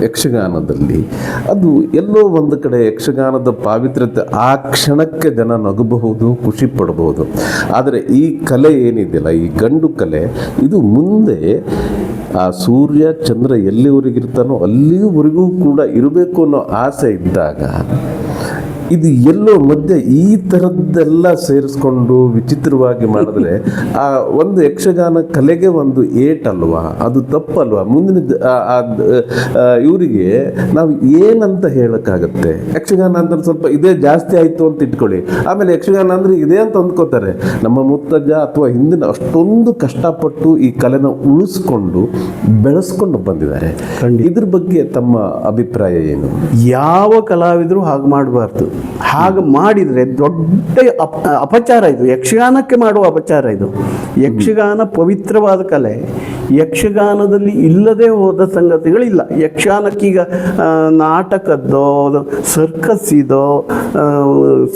ಯಕ್ಷಗಾನದಲ್ಲಿ, ಅದು ಎಲ್ಲೋ ಒಂದು ಕಡೆ ಯಕ್ಷಗಾನದ ಪಾವಿತ್ರ್ಯತೆ ಆ ಕ್ಷಣಕ್ಕೆ ಜನ ನಗಬಹುದು, ಖುಷಿ ಪಡಬಹುದು. ಆದರೆ ಈ ಕಲೆ ಏನಿದೆಯಲ್ಲ, ಈ ಗಂಡು ಕಲೆ, ಇದು ಮುಂದೆ ಆ ಸೂರ್ಯ ಚಂದ್ರ ಎಲ್ಲಿವರೆಗಿರ್ತಾನೋ ಅಲ್ಲಿವರೆಗೂ ಕೂಡ ಇರಬೇಕು ಅನ್ನೋ ಆಸೆ ಇದ್ದಾಗ, ಇದು ಎಲ್ಲೋ ಮಧ್ಯೆ ಈ ಥರದ್ದೆಲ್ಲ ಸೇರಿಸ್ಕೊಂಡು ವಿಚಿತ್ರವಾಗಿ ಮಾಡಿದ್ರೆ ಆ ಒಂದು ಯಕ್ಷಗಾನ ಕಲೆಗೆ ಒಂದು ಏಟಲ್ವಾ, ಅದು ತಪ್ಪಲ್ವಾ? ಮುಂದಿನ ಇವರಿಗೆ ನಾವು ಏನಂತ ಹೇಳೋಕ್ಕಾಗತ್ತೆ? ಯಕ್ಷಗಾನ ಅಂತ ಸ್ವಲ್ಪ ಇದೇ ಜಾಸ್ತಿ ಆಯಿತು ಅಂತ ಇಟ್ಕೊಳ್ಳಿ, ಆಮೇಲೆ ಯಕ್ಷಗಾನ ಅಂದರೆ ಇದೇ ಅಂತ ಅಂದ್ಕೋತಾರೆ. ನಮ್ಮ ಮುತ್ತಜ್ಜ ಅಥವಾ ಹಿಂದಿನ ಅಷ್ಟೊಂದು ಕಷ್ಟಪಟ್ಟು ಈ ಕಲೆನ ಉಳಿಸ್ಕೊಂಡು ಬೆಳೆಸ್ಕೊಂಡು ಬಂದಿದ್ದಾರೆ. ಇದ್ರ ಬಗ್ಗೆ ತಮ್ಮ ಅಭಿಪ್ರಾಯ ಏನು? ಯಾವ ಕಲಾವಿದರು ಹಾಗೆ ಮಾಡಬಾರ್ದು. ಹಾಗೆ ಮಾಡಿದರೆ ದೊಡ್ಡ ಅಪಚಾರ ಇದು, ಯಕ್ಷಗಾನಕ್ಕೆ ಮಾಡುವ ಅಪಚಾರ ಇದು. ಯಕ್ಷಗಾನ ಪವಿತ್ರವಾದ ಕಲೆ. ಯಕ್ಷಗಾನದಲ್ಲಿ ಇಲ್ಲದೆ ಹೋದ ಸಂಗತಿಗಳಿಲ್ಲ. ಯಕ್ಷಗಾನಕ್ಕೀಗ ನಾಟಕದ್ದೋ, ಸರ್ಕಸ್ ಇದೋ,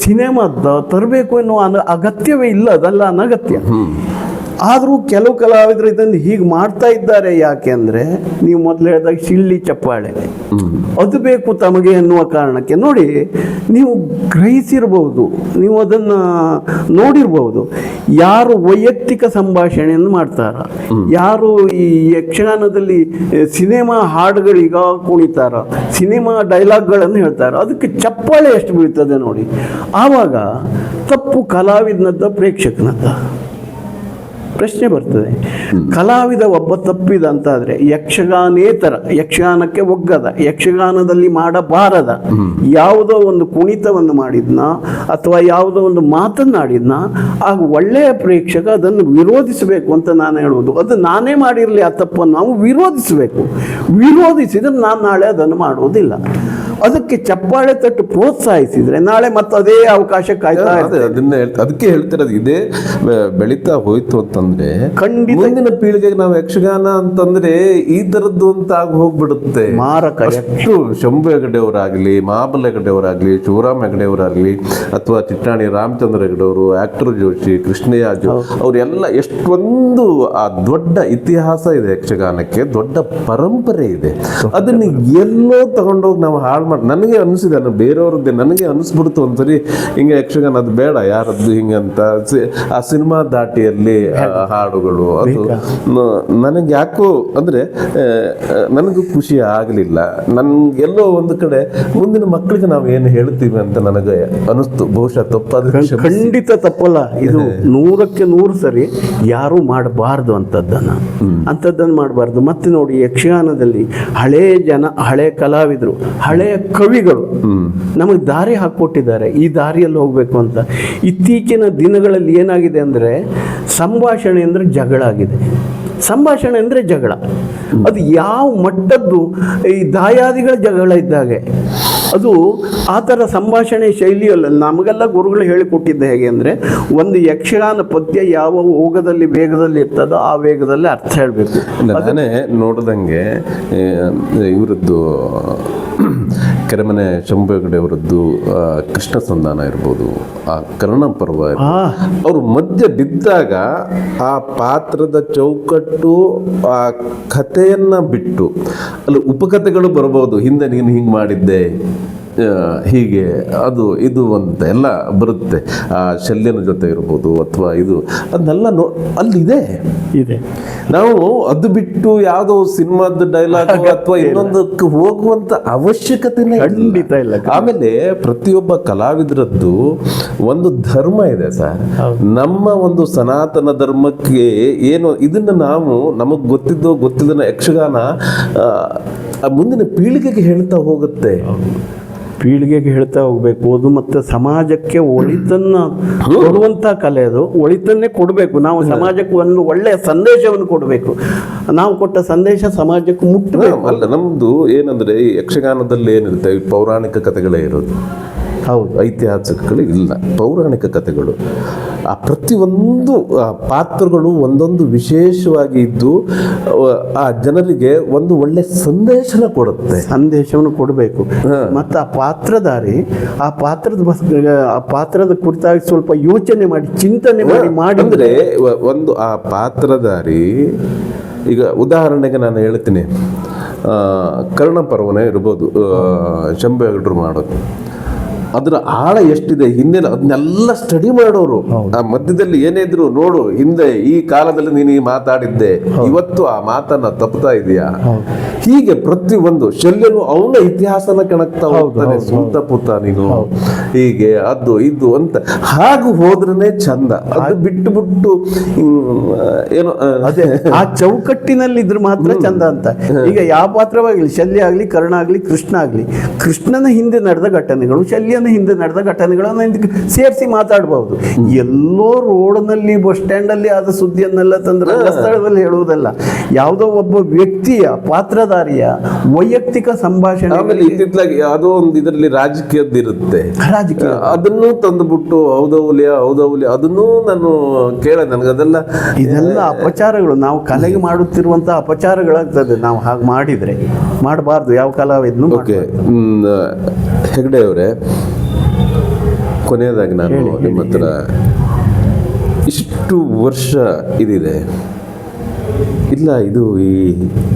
ಸಿನಿಮಾದ್ದೋ ತರಬೇಕು ಎನ್ನುವ ಅಗತ್ಯವೇ ಇಲ್ಲ, ಅದಲ್ಲ ಅನಗತ್ಯ. ಆದರೂ ಕೆಲವು ಕಲಾವಿದರು ಇದನ್ನು ಹೀಗೆ ಮಾಡ್ತಾ ಇದ್ದಾರೆ. ಯಾಕೆ ಅಂದರೆ, ನೀವು ಮೊದಲು ಹೇಳಿದಾಗ ಶಿಳ್ಳಿ ಚಪ್ಪಾಳೆ ಅದು ಬೇಕು ತಮಗೆ ಎನ್ನುವ ಕಾರಣಕ್ಕೆ. ನೋಡಿ, ನೀವು ಗ್ರಹಿಸಿರ್ಬೋದು, ನೀವು ಅದನ್ನು ನೋಡಿರ್ಬೋದು. ಯಾರು ವೈಯಕ್ತಿಕ ಸಂಭಾಷಣೆಯನ್ನು ಮಾಡ್ತಾರ, ಯಾರು ಈ ಯಕ್ಷಗಾನದಲ್ಲಿ ಸಿನಿಮಾ ಹಾಡುಗಳೀಗ ಕುಣಿತಾರ, ಸಿನಿಮಾ ಡೈಲಾಗ್ಗಳನ್ನು ಹೇಳ್ತಾರ, ಅದಕ್ಕೆ ಚಪ್ಪಾಳೆ ಎಷ್ಟು ಬೀಳ್ತದೆ ನೋಡಿ. ಆವಾಗ ತಪ್ಪು ಕಲಾವಿದನದ್ದ ಪ್ರೇಕ್ಷಕನದ್ದ ಪ್ರಶ್ನೆ ಬರ್ತದೆ. ಕಲಾವಿದ ಒಬ್ಬ ತಪ್ಪಿದ ಅಂತಾದರೆ ಯಕ್ಷಗಾನೇತರ, ಯಕ್ಷಗಾನಕ್ಕೆ ಒಗ್ಗದ, ಯಕ್ಷಗಾನದಲ್ಲಿ ಮಾಡಬಾರದ ಯಾವುದೋ ಒಂದು ಕುಣಿತವನ್ನು ಮಾಡಿದ್ನ ಅಥವಾ ಯಾವುದೋ ಒಂದು ಮಾತನ್ನಾಡಿದ್ನ, ಆಗ ಒಳ್ಳೆಯ ಪ್ರೇಕ್ಷಕ ಅದನ್ನು ವಿರೋಧಿಸಬೇಕು ಅಂತ ನಾನು ಹೇಳುವುದು. ಅದು ನಾನೇ ಮಾಡಿರಲಿ ಆ ತಪ್ಪನ್ನು ನಾವು ವಿರೋಧಿಸಬೇಕು. ವಿರೋಧಿಸಿದರೆ ನಾನು ನಾಳೆ ಅದನ್ನು ಮಾಡುವುದಿಲ್ಲ. ಅದಕ್ಕೆ ಚಪ್ಪಾಳೆ ತಟ್ಟು ಪ್ರೋತ್ಸಾಹಿಸಿದರೆ ನಾಳೆ ಮತ್ತೆ ಅದೇ ಅವಕಾಶ ಕಾಯ್ತಾ ಇರ್ತದೆ. ಅದನ್ನ ಅದಕ್ಕೆ ಹೇಳ್ತಿರೋದು, ಇದೇ ಬೆಳೀತಾ ಹೋಯ್ತು ಅಂತಂದ್ರೆ ಖಂಡಿತ ಮುಂದಿನ ಪೀಳಿಗೆಗೆ ನಾವು ಯಕ್ಷಗಾನ ಅಂತಂದ್ರೆ ಈ ತರದ್ದು ಅಂತ ಆಗಿ ಹೋಗ್ಬಿಡುತ್ತೆ. ಮಾರಕ. ಅಷ್ಟು ಶಂಭು ಹೆಗಡೆ ಅವರಾಗ್ಲಿ, ಮಹಾಬಲ ಹೆಗಡೆ ಅವರಾಗ್ಲಿ, ಶಿವರಾಮ ಹೆಗಡೆ ಅವರಾಗ್ಲಿ, ಅಥವಾ ಚಿಟ್ಟಾಣಿ ರಾಮಚಂದ್ರ ಹೆಗಡೆ ಅವರು, ಆಕ್ಟರ್ ಜೋಶಿ, ಕೃಷ್ಣಯ್ಯ ಅವರೆಲ್ಲ ಎಷ್ಟೊಂದು ಆ ದೊಡ್ಡ ಇತಿಹಾಸ ಇದೆ ಯಕ್ಷಗಾನಕ್ಕೆ, ದೊಡ್ಡ ಪರಂಪರೆ ಇದೆ. ಅದನ್ನ ಎಲ್ಲೋ ತಗೊಂಡೋಗಿ ನಾವು ಹಾಳು ಮಾಡಿ, ನನಗೆ ಅನಿಸಿದೆ, ಬೇರೆಯವ್ರದ್ದೇ ನನಗೆ ಅನಿಸ್ಬಿಡ್ತು ಒಂದ್ಸರಿ, ಹಿಂಗೆ ಯಕ್ಷಗಾನ ಅದು ಬೇಡ ಯಾರದ್ದು ಹಿಂಗಂತ. ಆ ಸಿನಿಮಾ ದಾಟಿಯಲ್ಲಿ ಹಾಡುಗಳು ಅದು ನನಗೆ ಯಾಕೋ ಅಂದರೆ ನನಗೂ ಖುಷಿ ಆಗಲಿಲ್ಲ. ನನ್ಗೆಲ್ಲೋ ಒಂದು ಕಡೆ ಮುಂದಿನ ಮಕ್ಕಳಿಗೆ ನಾವು ಏನು ಹೇಳ್ತೀವಿ ಅಂತ ನನಗೆ ಅನಿಸ್ತು. ಬಹುಶಃ ತಪ್ಪಾದ, ಖಂಡಿತ ತಪ್ಪಲ್ಲ ಇದು. 100ಕ್ಕೆ 100 ಸರಿ. ಯಾರೂ ಮಾಡಬಾರ್ದು ಅಂಥದ್ದನ್ನು ಮಾಡಬಾರ್ದು. ಮತ್ತೆ ನೋಡಿ, ಯಕ್ಷಗಾನದಲ್ಲಿ ಹಳೇ ಜನ, ಹಳೆ ಕಲಾವಿದರು, ಹಳೆಯ ಕವಿಗಳು ನಮಗೆ ದಾರಿ ಹಾಕ್ಕೊಟ್ಟಿದ್ದಾರೆ, ಈ ದಾರಿಯಲ್ಲಿ ಹೋಗಬೇಕು ಅಂತ. ಇತ್ತೀಚಿನ ದಿನಗಳಲ್ಲಿ ಏನಾಗಿದೆ ಅಂದರೆ, ಸಂಭಾಷಣೆ ಅಂದರೆ ಜಗಳ ಆಗಿದೆ. ಸಂಭಾಷಣೆ ಅಂದರೆ ಜಗಳ. ಅದು ಯಾವ ಮಟ್ಟದ್ದು, ಈ ದಾಯಾದಿಗಳ ಜಗಳ ಇದ್ದಾಗೆ. ಅದು ಆ ಥರ ಸಂಭಾಷಣೆ ಶೈಲಿಯಲ್ಲ. ನಮಗೆಲ್ಲ ಗುರುಗಳು ಹೇಳಿಕೊಟ್ಟಿದ್ದ ಹೇಗೆ ಅಂದರೆ, ಒಂದು ಯಕ್ಷಗಾನ ಪದ್ಯ ಯಾವ ಓಗದಲ್ಲಿ ವೇಗದಲ್ಲಿ ಇರ್ತದೋ ಆ ವೇಗದಲ್ಲಿ ಅರ್ಥ ಹೇಳಬೇಕು. ನಾನೇ ನೋಡ್ದಂಗೆ ಇವರದ್ದು ಕೆರೆಮನೆ ಶಂಭು ಹೆಗಡೆ ಅವರದ್ದು ಕೃಷ್ಣ ಸಂಧಾನ ಇರ್ಬೋದು, ಆ ಕರ್ಣ ಪರ್ವ, ಅವರು ಮಧ್ಯ ಬಿದ್ದಾಗ ಆ ಪಾತ್ರದ ಚೌಕಟ್ಟು, ಆ ಕಥೆಯನ್ನ ಬಿಟ್ಟು ಅಲ್ಲಿ ಉಪಕಥೆಗಳು ಬರ್ಬೋದು. ಹಿಂದೆ ನೀನು ಹಿಂಗೆ ಮಾಡಿದ್ದೆ, ಹೀಗೆ ಅದು ಇದು ಅಂತ ಎಲ್ಲ ಬರುತ್ತೆ. ಆ ಶಲ್ಯನ ಜೊತೆ ಇರ್ಬೋದು ಅಥವಾ ಇದು ಅದನ್ನೆಲ್ಲ ಅಲ್ಲಿದೆ. ಇದೆ. ನಾವು ಅದು ಬಿಟ್ಟು ಯಾವುದೋ ಸಿನಿಮಾದ ಡೈಲಾಗ್ ಅಥವಾ ಇನ್ನೊಂದಕ್ಕೆ ಹೋಗುವಂತ ಅವಶ್ಯಕತೆನೇ ಖಂಡಿತ ಇಲ್ಲ. ಆಮೇಲೆ ಪ್ರತಿಯೊಬ್ಬ ಕಲಾವಿದರದ್ದು ಒಂದು ಧರ್ಮ ಇದೆ ಸರ್. ನಮ್ಮ ಒಂದು ಸನಾತನ ಧರ್ಮಕ್ಕೆ ಏನು ಇದನ್ನ ನಾವು ನಮಗ್ ಗೊತ್ತಿದ್ದೋ ಗೊತ್ತಿದ್ದನ್ನ ಯಕ್ಷಗಾನ ಮುಂದಿನ ಪೀಳಿಗೆಗೆ ಹೇಳ್ತಾ ಹೋಗುತ್ತೆ. ಪೀಳಿಗೆಗೆ ಹೇಳ್ತಾ ಹೋಗ್ಬೇಕು. ಅದು ಮತ್ತೆ ಸಮಾಜಕ್ಕೆ ಒಳಿತನ್ನ ಕೊಡುವಂತ ಕಲೆ. ಅದು ಒಳಿತನ್ನೇ ಕೊಡಬೇಕು. ನಾವು ಸಮಾಜಕ್ಕೆ ಒಂದು ಒಳ್ಳೆಯ ಸಂದೇಶವನ್ನು ಕೊಡಬೇಕು. ನಾವು ಕೊಟ್ಟ ಸಂದೇಶ ಸಮಾಜಕ್ಕೆ ಮುಟ್ಟಬೇಕು. ಅಲ್ಲ, ನಮ್ದು ಏನಂದ್ರೆ ಈ ಯಕ್ಷಗಾನದಲ್ಲಿ ಏನಿರುತ್ತೆ, ಪೌರಾಣಿಕ ಕಥೆಗಳೇ ಇರೋದು. ಹೌದು, ಐತಿಹಾಸಿಕಗಳು ಇಲ್ಲ, ಪೌರಾಣಿಕ ಕಥೆಗಳು. ಆ ಪ್ರತಿಯೊಂದು ಪಾತ್ರಗಳು ಒಂದೊಂದು ವಿಶೇಷವಾಗಿ ಇದ್ದು ಆ ಜನರಿಗೆ ಒಂದು ಒಳ್ಳೆ ಸಂದೇಶನ ಕೊಡುತ್ತೆ. ಸಂದೇಶವನ್ನು ಕೊಡಬೇಕು. ಮತ್ತು ಆ ಪಾತ್ರಧಾರಿ ಆ ಪಾತ್ರದ ಕುರಿತಾಗಿ ಸ್ವಲ್ಪ ಯೋಚನೆ ಮಾಡಿ, ಚಿಂತನೆ ಮಾಡಿ ಅಂದ್ರೆ ಒಂದು ಆ ಪಾತ್ರಧಾರಿ, ಈಗ ಉದಾಹರಣೆಗೆ ನಾನು ಹೇಳ್ತೀನಿ, ಕರ್ಣಪರ್ವನೇ ಇರ್ಬೋದು, ಶಂಭು ಹೆಗಡರು ಮಾಡೋದು. ಅದರ ಆಳ ಎಷ್ಟಿದೆ ಹಿಂದೆ ಅದನ್ನೆಲ್ಲ ಸ್ಟಡಿ ಮಾಡೋರು. ಆ ಮಧ್ಯದಲ್ಲಿ ಏನೇ ಇದ್ರು ನೋಡು, ಹಿಂದೆ ಈ ಕಾಲದಲ್ಲಿ ನೀನು ಮಾತಾಡಿದ್ದೆ, ಇವತ್ತು ಆ ಮಾತನ್ನ ತಪ್ಪುತ್ತಾ ಇದೆಯಾ, ಹೀಗೆ ಪ್ರತಿ ಒಂದು ಶಲ್ಯನು ಅವನ ಇತಿಹಾಸನ ಕೆಣಕ್ತಾ ಹೋಗ್ತಾನೆ. ಸ್ವಂತ ಪುತ್ತ ನೀನು, ಹೀಗೆ ಅದು ಇದು ಅಂತ. ಹಾಗೂ ಹೋದ್ರನೆ ಚಂದ. ಅದು ಬಿಟ್ಟು ಬಿಟ್ಟು ಏನೋ ಅದೇ ಆ ಚೌಕಟ್ಟಿನಲ್ಲಿ ಇದ್ರ ಮಾತ್ರ ಚಂದ ಅಂತ. ಈಗ ಯಾವ ಪಾತ್ರವಾಗಲಿ, ಶಲ್ಯ ಆಗ್ಲಿ, ಕರ್ಣ ಆಗ್ಲಿ, ಕೃಷ್ಣ ಆಗ್ಲಿ, ಕೃಷ್ಣನ ಹಿಂದೆ ನಡೆದ ಘಟನೆಗಳು, ಶಲ್ಯ ಹಿಂದೆ ನಡೆದ ಘಟನೆಗಳನ್ನು ಸೇರಿಸಿ ಮಾತಾಡಬಹುದು. ಎಲ್ಲೋ ರೋಡ್ನಲ್ಲಿ, ಬಸ್ ಸ್ಟ್ಯಾಂಡ್ ಅಲ್ಲಿ ಆದ ಸುದ್ದಿಯನ್ನೆಲ್ಲ ತಂದ್ರೆ ಸ್ಥಳದಲ್ಲಿ ಹೇಳುವುದಲ್ಲ. ಯಾವುದೋ ಒಬ್ಬ ವ್ಯಕ್ತಿಯ, ಪಾತ್ರಧಾರಿಯ ವೈಯಕ್ತಿಕ ಸಂಭಾಷಣೆ. ಆಮೇಲೆ ಇತ್ತಿತ್ತಲಾಗಿ ಯಾವುದೋ ಒಂದು ಇದರಲ್ಲಿ ರಾಜಕೀಯದ್ದು ಇರುತ್ತೆ, ರಾಜಕೀಯ ಅದನ್ನು ತಂದುಬಿಟ್ಟು ಹೌದೌಲ್ಯ ಅದನ್ನೂ ನಾನು ನನಗದೆಲ್ಲ ಇದೆಲ್ಲ ಅಪಚಾರಗಳು. ನಾವು ಕಲೆಗೆ ಮಾಡುತ್ತಿರುವಂತಹ ಅಪಚಾರಗಳಾಗ್ತದೆ ನಾವು ಹಾಗೆ ಮಾಡಿದ್ರೆ. ಮಾಡಬಾರ್ದು ಯಾವ ಕಲಾವಿದನು. ಓಕೆ, ಹೆಗ್ಡೆ ಅವರೇ, ಕೊನೆಯದಾಗಿ ನಾನು ನಿಮ್ಮ ಹತ್ರ, ಇಷ್ಟು ವರ್ಷ ಇದಿದೆ ಇಲ್ಲ, ಇದು ಈ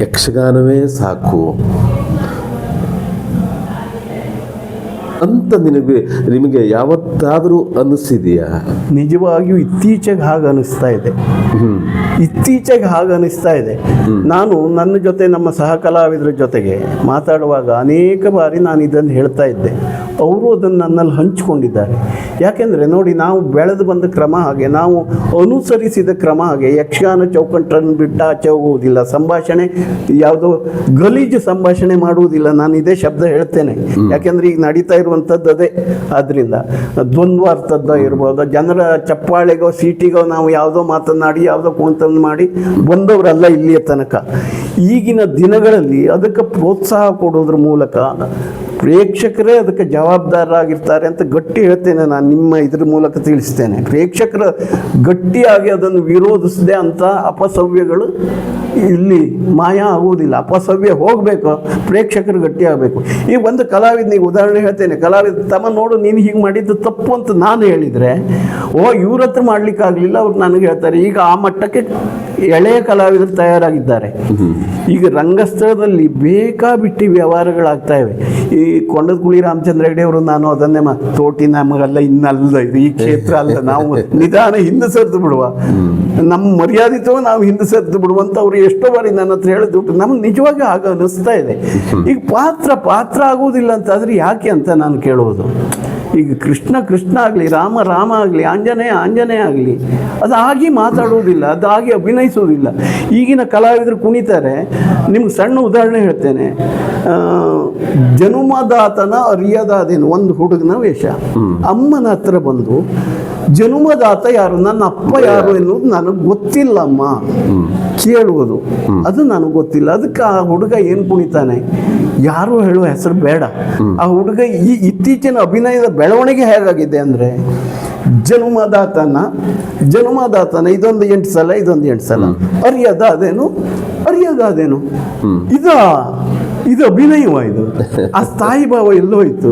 ಯಕ್ಷಗಾನವೇ ಸಾಕು ಅಂತ ನಿಮಗೆ ಯಾವತ್ತಾದರೂ ಅನ್ನಿಸಿದೆಯಾ? ನಿಜವಾಗಿಯೂ ಇತ್ತೀಚೆಗೆ ಹಾಗೆ ಅನಿಸ್ತಾ ಇದೆ. ಇತ್ತೀಚೆಗೆ ಹಾಗೆ ಅನಿಸ್ತಾ ಇದೆ. ನಾನು ನನ್ನ ಜೊತೆ, ನಮ್ಮ ಸಹ ಕಲಾವಿದರ ಜೊತೆಗೆ ಮಾತಾಡುವಾಗ ಅನೇಕ ಬಾರಿ ನಾನು ಇದನ್ನು ಹೇಳ್ತಾ ಇದ್ದೆ. ಅವರು ಅದನ್ನು ನನ್ನಲ್ಲಿ ಹಂಚಿಕೊಂಡಿದ್ದಾರೆ. ಯಾಕೆಂದರೆ ನೋಡಿ, ನಾವು ಬೆಳೆದು ಬಂದ ಕ್ರಮ ಹಾಗೆ, ನಾವು ಅನುಸರಿಸಿದ ಕ್ರಮ ಹಾಗೆ. ಯಕ್ಷಗಾನ ಚೌಕಟ್ಟನ್ನು ಬಿಟ್ಟು ಆಚೆ ಹೋಗುವುದಿಲ್ಲ. ಸಂಭಾಷಣೆ ಯಾವುದೋ ಗಲೀಜು ಸಂಭಾಷಣೆ ಮಾಡುವುದಿಲ್ಲ. ನಾನು ಇದೇ ಶಬ್ದ ಹೇಳ್ತೇನೆ, ಯಾಕೆಂದರೆ ಈಗ ನಡೀತಾ ಇರುವಂಥದ್ದು ಅದೇ. ಆದ್ದರಿಂದ ದ್ವಂದ್ವಾರ್ಥದ ಇರ್ಬೋದು, ಜನರ ಚಪ್ಪಾಳೆಗೋ ಸೀಟಿಗೋ ನಾವು ಯಾವುದೋ ಮಾತನಾಡಿ ಯಾವುದೋ ಕುಣಿತವನ್ನು ಮಾಡಿ ಬಂದವರಲ್ಲ ಇಲ್ಲಿಯ ತನಕ. ಈಗಿನ ದಿನಗಳಲ್ಲಿ ಅದಕ್ಕೆ ಪ್ರೋತ್ಸಾಹ ಕೊಡೋದ್ರ ಮೂಲಕ ಪ್ರೇಕ್ಷಕರೇ ಅದಕ್ಕೆ ಜವಾಬ್ದಾರರಾಗಿರ್ತಾರೆ ಅಂತ ಗಟ್ಟಿ ಹೇಳ್ತೇನೆ ನಾನು. ನಿಮ್ಮ ಇದ್ರ ಮೂಲಕ ತಿಳಿಸ್ತೇನೆ, ಪ್ರೇಕ್ಷಕರು ಗಟ್ಟಿಯಾಗಿ ಅದನ್ನು ವಿರೋಧಿಸದೆ ಅಂತ ಅಪಸವ್ಯಗಳು ಇಲ್ಲಿ ಮಾಯ ಆಗುವುದಿಲ್ಲ. ಅಪಸವ್ಯ ಹೋಗಬೇಕು, ಪ್ರೇಕ್ಷಕರು ಗಟ್ಟಿಯಾಗಬೇಕು. ಈ ಒಂದು ಕಲಾವಿದನಿಗೆ ಉದಾಹರಣೆ ಹೇಳ್ತೇನೆ. ಕಲಾವಿದ ತಮ್ಮ ನೋಡು, ನೀನು ಹೀಗೆ ಮಾಡಿದ್ದು ತಪ್ಪು ಅಂತ ನಾನು ಹೇಳಿದರೆ, ಇವ್ರ ಹತ್ರ ಮಾಡ್ಲಿಕ್ಕಾಗಲಿಲ್ಲ, ಅವ್ರು ನನಗೆ ಹೇಳ್ತಾರೆ. ಈಗ ಆ ಮಟ್ಟಕ್ಕೆ ಎಳೆಯ ಕಲಾವಿದರು ತಯಾರಾಗಿದ್ದಾರೆ. ಈಗ ರಂಗಸ್ಥಳದಲ್ಲಿ ಬೇಕಾಬಿಟ್ಟಿ ವ್ಯವಹಾರಗಳಾಗ್ತಾ ಇವೆ. ಈ ಕೊಂಡದಗುಳಿ ರಾಮಚಂದ್ರ ಹೆಗಡೆ ಅವರು, ನಾನು ಅದನ್ನೇ ತೋಟಿ ನಮಗಲ್ಲ, ಇನ್ನಲ್ಲ, ಇದು ಈ ಕ್ಷೇತ್ರ ಅಲ್ಲ, ನಾವು ನಿಧಾನ ಹಿಂದೆ ಸರಿದು ಬಿಡುವ, ನಮ್ಮ ಮರ್ಯಾದಿತವ ನಾವು ಹಿಂದೆ ಸರಿದು ಬಿಡುವಂತ ಅವರು ಎಷ್ಟೋ ಬಾರಿ ನನ್ನ ಹತ್ರ ಹೇಳಿದ್ಬಿಟ್ಟು ನಮ್ಗೆ ನಿಜವಾಗಿ ಆಗ ಅನಿಸ್ತಾ ಇದೆ. ಈಗ ಪಾತ್ರ ಆಗುವುದಿಲ್ಲ ಅಂತಾದ್ರೆ ಯಾಕೆ ಅಂತ ನಾನು ಕೇಳುವುದು. ಈಗ ಕೃಷ್ಣ ಆಗಲಿ, ರಾಮ ಆಗಲಿ, ಆಂಜನೇಯ ಆಗಲಿ, ಅದಾಗಿ ಮಾತಾಡುವುದಿಲ್ಲ, ಅದಾಗಿ ಅಭಿನಯಿಸುವುದಿಲ್ಲ. ಈಗಿನ ಕಲಾವಿದರು ಕುಣಿತಾರೆ. ನಿಮ್ಗೆ ಸಣ್ಣ ಉದಾಹರಣೆ ಹೇಳ್ತೇನೆ. ಜನುಮದಾತನ ಅರಿಯದಾದೇನು ಒಂದು ಹುಡುಗನ ವೇಷ. ಅಮ್ಮನ ಹತ್ರ ಬಂದು, ಜನುಮದಾತ ಯಾರು, ನನ್ನ ಅಪ್ಪ ಯಾರು ಎನ್ನುವುದು ನನಗೆ ಗೊತ್ತಿಲ್ಲಮ್ಮ ಕೇಳುವುದು, ಅದು ನನಗೆ ಗೊತ್ತಿಲ್ಲ. ಅದಕ್ಕೆ ಆ ಹುಡುಗ ಏನು ಕುಣಿತಾನೆ, ಯಾರು ಹೇಳುವ ಹೆಸರು ಬೇಡ. ಆ ಹುಡುಗ ಈ ಇತ್ತೀಚಿನ ಅಭಿನಯದ ಬೆಳವಣಿಗೆ ಹೇಗಾಗಿದೆ ಅಂದರೆ, ಜನುಮದಾತನ ಇದೊಂದು 8 ಸಲ, ಇದೊಂದು 8 ಸಲ, ಅರಿಯದಾದೇನು ಇದು ಅಭಿನಯವ, ಇದು ಆ ಸ್ಥಾಯಿ ಭಾವ ಎಲ್ಲೋಯ್ತು.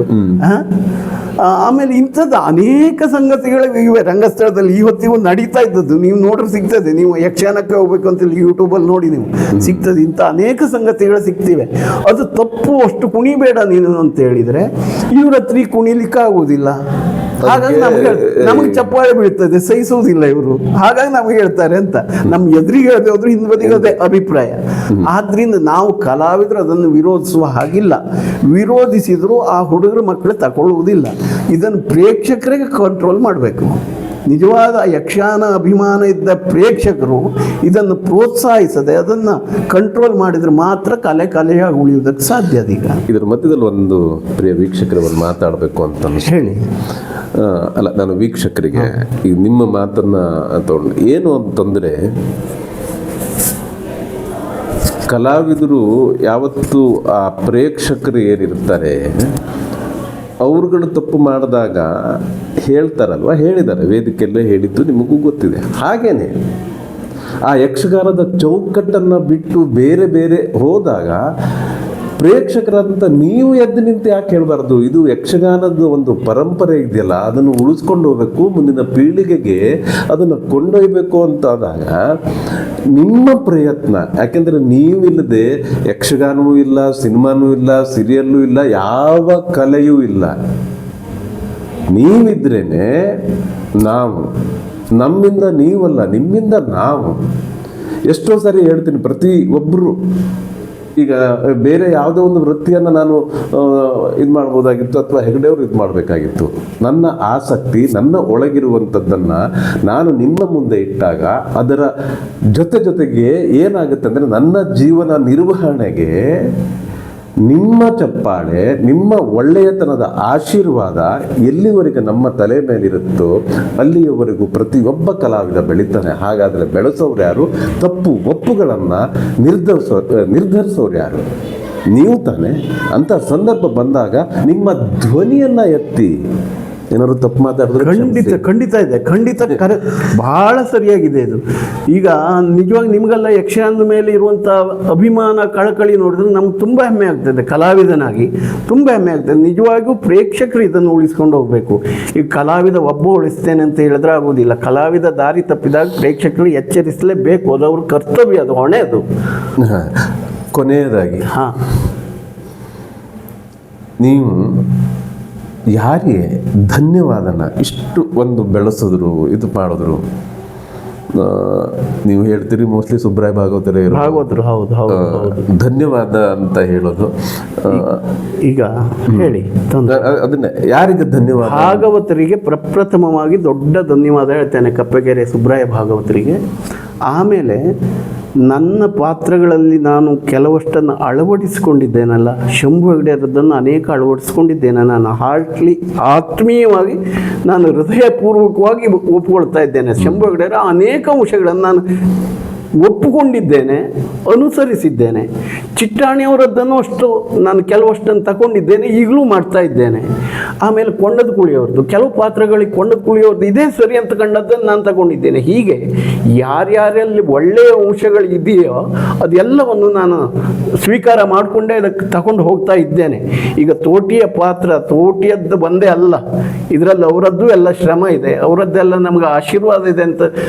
ಆಮೇಲೆ ಇಂಥದ್ದು ಅನೇಕ ಸಂಗತಿಗಳು ಇವೆ ರಂಗಸ್ಥಳದಲ್ಲಿ ಇವತ್ತಿಗೂ ನಡೀತಾ ಇದ್ದದ್ದು. ನೀವು ನೋಡ್ರೆ ಸಿಗ್ತದೆ, ನೀವು ಯಕ್ಷಗಾನಕ್ಕೆ ಹೋಗ್ಬೇಕು ಅಂತೇಳಿ ಯೂಟ್ಯೂಬಲ್ಲಿ ನೋಡಿ ನೀವು ಸಿಗ್ತದೆ. ಇಂಥ ಅನೇಕ ಸಂಗತಿಗಳು ಸಿಗ್ತಿವೆ. ಅದು ತಪ್ಪು, ಅಷ್ಟು ಕುಣಿಬೇಡ ನೀನು ಅಂತ ಹೇಳಿದರೆ ಇವ್ರ ಹತ್ರ ಕುಣಿಲಿಕ್ಕೆ ಆಗುವುದಿಲ್ಲ. ಹಾಗಾಗಿ ನಮಗೆ ಚಪ್ಪಾಳೆ ಬೀಳ್ತದೆ, ಸಹಿಸುವುದಿಲ್ಲ ಇವರು, ಹಾಗಾಗಿ ನಮಗೆ ಹೇಳ್ತಾರೆ ಅಂತ ನಮ್ಮ ಎದುರಿಗೆ ಹೇಳದೆ ಹೋದ್ರೆ ಹಿಂಬದಿಗದೆ ಅಭಿಪ್ರಾಯ. ಆದ್ರಿಂದ ನಾವು ಕಲಾವಿದರು ಅದನ್ನು ವಿರೋಧಿಸುವ ಹಾಗಿಲ್ಲ. ವಿರೋಧಿಸಿದ್ರು ಆ ಹುಡುಗರ ಮಕ್ಕಳು ತಗೊಳ್ಳುವುದಿಲ್ಲ. ಇದನ್ನು ಪ್ರೇಕ್ಷಕರಿಗೆ ಕಂಟ್ರೋಲ್ ಮಾಡಬೇಕು. ನಿಜವಾದ ಯಕ್ಷಗಾನ ಅಭಿಮಾನ ಇದ್ದ ಪ್ರೇಕ್ಷಕರು ಇದನ್ನು ಪ್ರೋತ್ಸಾಹಿಸದೆ ಅದನ್ನು ಕಂಟ್ರೋಲ್ ಮಾಡಿದರೆ ಮಾತ್ರ ಕಲೆಯಾಗಿ ಉಳಿಯುವುದಕ್ಕೆ ಸಾಧ್ಯ. ಅದೀಗ ಇದರ ಮಧ್ಯದಲ್ಲಿ ಒಂದು ಪ್ರಿಯ ವೀಕ್ಷಕರ ಒಂದು ಮಾತಾಡಬೇಕು ಅಂತ ಹೇಳಿ. ಅಲ್ಲ, ನಾನು ವೀಕ್ಷಕರಿಗೆ ಈ ನಿಮ್ಮ ಮಾತನ್ನ ತಗೊಂಡು ಏನು ಅಂತಂದರೆ, ಕಲಾವಿದರು ಯಾವತ್ತು ಆ ಪ್ರೇಕ್ಷಕರು ಏನಿರ್ತಾರೆ ಅವ್ರುಗಳು ತಪ್ಪು ಮಾಡಿದಾಗ ಹೇಳ್ತಾರಲ್ವ, ಹೇಳಿದ್ದಾರೆ, ವೇದಿಕೆಯಲ್ಲೇ ಹೇಳಿದ್ದು ನಿಮಗೂ ಗೊತ್ತಿದೆ. ಹಾಗೇನೆ ಆ ಯಕ್ಷಗಾನದ ಚೌಕಟ್ಟನ್ನು ಬಿಟ್ಟು ಬೇರೆ ಬೇರೆ ಹೋದಾಗ ಪ್ರೇಕ್ಷಕರಂತ ನೀವು ಎದ್ದು ನಿಂತು ಯಾಕೆ ಹೇಳಬಾರ್ದು? ಇದು ಯಕ್ಷಗಾನದ ಒಂದು ಪರಂಪರೆ ಇದೆಯಲ್ಲ, ಅದನ್ನು ಉಳಿಸ್ಕೊಂಡು ಹೋಗ್ಬೇಕು, ಮುಂದಿನ ಪೀಳಿಗೆಗೆ ಅದನ್ನು ಕೊಂಡೊಯ್ಯಬೇಕು ಅಂತಾದಾಗ ನಿಮ್ಮ ಪ್ರಯತ್ನ, ಯಾಕೆಂದರೆ ನೀವಿಲ್ಲದೆ ಯಕ್ಷಗಾನವೂ ಇಲ್ಲ, ಸಿನಿಮಾನೂ ಇಲ್ಲ, ಸೀರಿಯಲ್ಲೂ ಇಲ್ಲ, ಯಾವ ಕಲೆಯೂ ಇಲ್ಲ. ನೀವಿದ್ರೇನೆ ನಾವು, ನಮ್ಮಿಂದ ನೀವಲ್ಲ, ನಿಮ್ಮಿಂದ ನಾವು. ಎಷ್ಟೋ ಸಾರಿ ಹೇಳ್ತೀನಿ, ಪ್ರತಿಯೊಬ್ಬರು ಈಗ ಬೇರೆ ಯಾವುದೋ ಒಂದು ವೃತ್ತಿಯನ್ನು ನಾನು ಇದು ಮಾಡ್ಬೋದಾಗಿತ್ತು, ಅಥವಾ ಹೆಗಡೆಯವರು ಇದು ಮಾಡಬೇಕಾಗಿತ್ತು. ನನ್ನ ಆಸಕ್ತಿ, ನನ್ನ ಒಳಗಿರುವಂಥದ್ದನ್ನು ನಾನು ನಿಮ್ಮ ಮುಂದೆ ಇಟ್ಟಾಗ ಅದರ ಜೊತೆಗೆ ಏನಾಗುತ್ತೆ ಅಂದರೆ, ನನ್ನ ಜೀವನ ನಿರ್ವಹಣೆಗೆ ನಿಮ್ಮ ಚಪ್ಪಾಳೆ, ನಿಮ್ಮ ಒಳ್ಳೆಯತನದ ಆಶೀರ್ವಾದ ಎಲ್ಲಿವರೆಗೆ ನಮ್ಮ ತಲೆ ಮೇಲಿರುತ್ತೋ ಅಲ್ಲಿಯವರೆಗೂ ಪ್ರತಿಯೊಬ್ಬ ಕಲಾವಿದ ಬೆಳೀತಾನೆ. ಹಾಗಾದರೆ ಬೆಳೆಸೋರು ಯಾರು? ತಪ್ಪು ಒಪ್ಪುಗಳನ್ನು ನಿರ್ಧರಿಸೋರು ಯಾರು? ನೀವು ತಾನೇ. ಅಂಥ ಸಂದರ್ಭ ಬಂದಾಗ ನಿಮ್ಮ ಧ್ವನಿಯನ್ನು ಎತ್ತಿ. ಏನಾದ್ರು ತಪ್ಪು ಮಾತಾಡಿದ್ರೆ ಖಂಡಿತ ಇದೆ, ಬಹಳ ಸರಿಯಾಗಿದೆ ಇದು. ಈಗ ನಿಜವಾಗಿ ನಿಮಗೆಲ್ಲ ಯಕ್ಷಗಾನದ ಮೇಲೆ ಇರುವಂಥ ಅಭಿಮಾನ, ಕಳಕಳಿ ನೋಡಿದ್ರೆ ನಮ್ಗೆ ತುಂಬ ಹೆಮ್ಮೆ ಆಗ್ತದೆ. ಕಲಾವಿದನಾಗಿ ತುಂಬ ಹೆಮ್ಮೆ ಆಗ್ತದೆ. ನಿಜವಾಗಿಯೂ ಪ್ರೇಕ್ಷಕರು ಇದನ್ನು ಉಳಿಸ್ಕೊಂಡು ಹೋಗಬೇಕು. ಈಗ ಕಲಾವಿದ ಒಬ್ಬ ಉಳಿಸ್ತೇನೆ ಅಂತ ಹೇಳಿದ್ರೆ ಆಗೋದಿಲ್ಲ. ಕಲಾವಿದ ದಾರಿ ತಪ್ಪಿದಾಗ ಪ್ರೇಕ್ಷಕರು ಎಚ್ಚರಿಸಲೇಬೇಕು. ಅದು ಅವ್ರ ಕರ್ತವ್ಯ, ಅದು ಹೊಣೆ. ಅದು ಕೊನೆಯದಾಗಿ ನೀವು ಯಾರಿಗೆ ಧನ್ಯವಾದನ ಇಷ್ಟು ಒಂದು ಬೆಳೆಸಿದ್ರು, ಇದು ಮಾಡಿದ್ರು? ನೀವು ಹೇಳ್ತೀರಿ ಮೋಸ್ಟ್ಲಿ ಸುಬ್ರಾಯ ಭಾಗವತರೇ ಭಾಗವತರು. ಹೌದು. ಧನ್ಯವಾದ ಅಂತ ಹೇಳೋದು ಈಗ ಹೇಳಿ, ಅದನ್ನೇ ಯಾರಿಗೆ ಧನ್ಯವಾದ? ಭಾಗವತರಿಗೆ ಪ್ರಪ್ರಥಮವಾಗಿ ದೊಡ್ಡ ಧನ್ಯವಾದ ಹೇಳ್ತೇನೆ, ಕಪ್ಪೆಗೆರೆ ಸುಬ್ರಾಯ ಭಾಗವತರಿಗೆ. ಆಮೇಲೆ ನನ್ನ ಪಾತ್ರಗಳಲ್ಲಿ ನಾನು ಕೆಲವಷ್ಟನ್ನು ಅಳವಡಿಸಿಕೊಂಡಿದ್ದೇನಲ್ಲ, ಶಂಭು ಹೆಗಡೆಯರದ್ದನ್ನು ಅನೇಕ ಅಳವಡಿಸ್ಕೊಂಡಿದ್ದೇನೆ. ನಾನು ಆತ್ಮೀಯವಾಗಿ ನಾನು ಹೃದಯಪೂರ್ವಕವಾಗಿ ಒಪ್ಪಿಕೊಳ್ತಾ ಇದ್ದೇನೆ. ಶಂಭು ಹೆಗಡೆಯರ ಅನೇಕ ಅಂಶಗಳನ್ನು ನಾನು ಒಪ್ಪಿಕೊಂಡಿದ್ದೇನೆ, ಅನುಸರಿಸಿದ್ದೇನೆ. ಚಿಟ್ಟಾಣಿಯವರದ್ದನ್ನು ಅಷ್ಟು ನಾನು ಕೆಲವಷ್ಟನ್ನು ತಗೊಂಡಿದ್ದೇನೆ, ಈಗಲೂ ಮಾಡ್ತಾ ಇದ್ದೇನೆ. ಆಮೇಲೆ ಕೊಂಡದ ಕುಳಿಯವ್ರದ್ದು ಕೆಲವು ಪಾತ್ರಗಳಿಗೆ ಕೊಂಡದ ಕುಳಿಯವ್ರದ್ದು ಇದೇ ಸರಿ ಅಂತ ಕಂಡದ್ದನ್ನು ನಾನು ತಗೊಂಡಿದ್ದೇನೆ. ಹೀಗೆ ಯಾರ್ಯಾರಲ್ಲಿ ಒಳ್ಳೆಯ ಅಂಶಗಳು ಇದೆಯೋ ಅದೆಲ್ಲವನ್ನು ನಾನು ಸ್ವೀಕಾರ ಮಾಡಿಕೊಂಡೇ ಅದಕ್ಕೆ ತಗೊಂಡು ಹೋಗ್ತಾ ಇದ್ದೇನೆ. ಈಗ ತೋಟಿಯ ಪಾತ್ರ ತೋಟಿಯದ್ದು ಬಂದೇ ಅಲ್ಲ, ಇದರಲ್ಲಿ ಅವರದ್ದು ಎಲ್ಲ ಶ್ರಮ ಇದೆ, ಅವರದ್ದೆಲ್ಲ ನಮಗೆ ಆಶೀರ್ವಾದ ಇದೆ ಅಂತ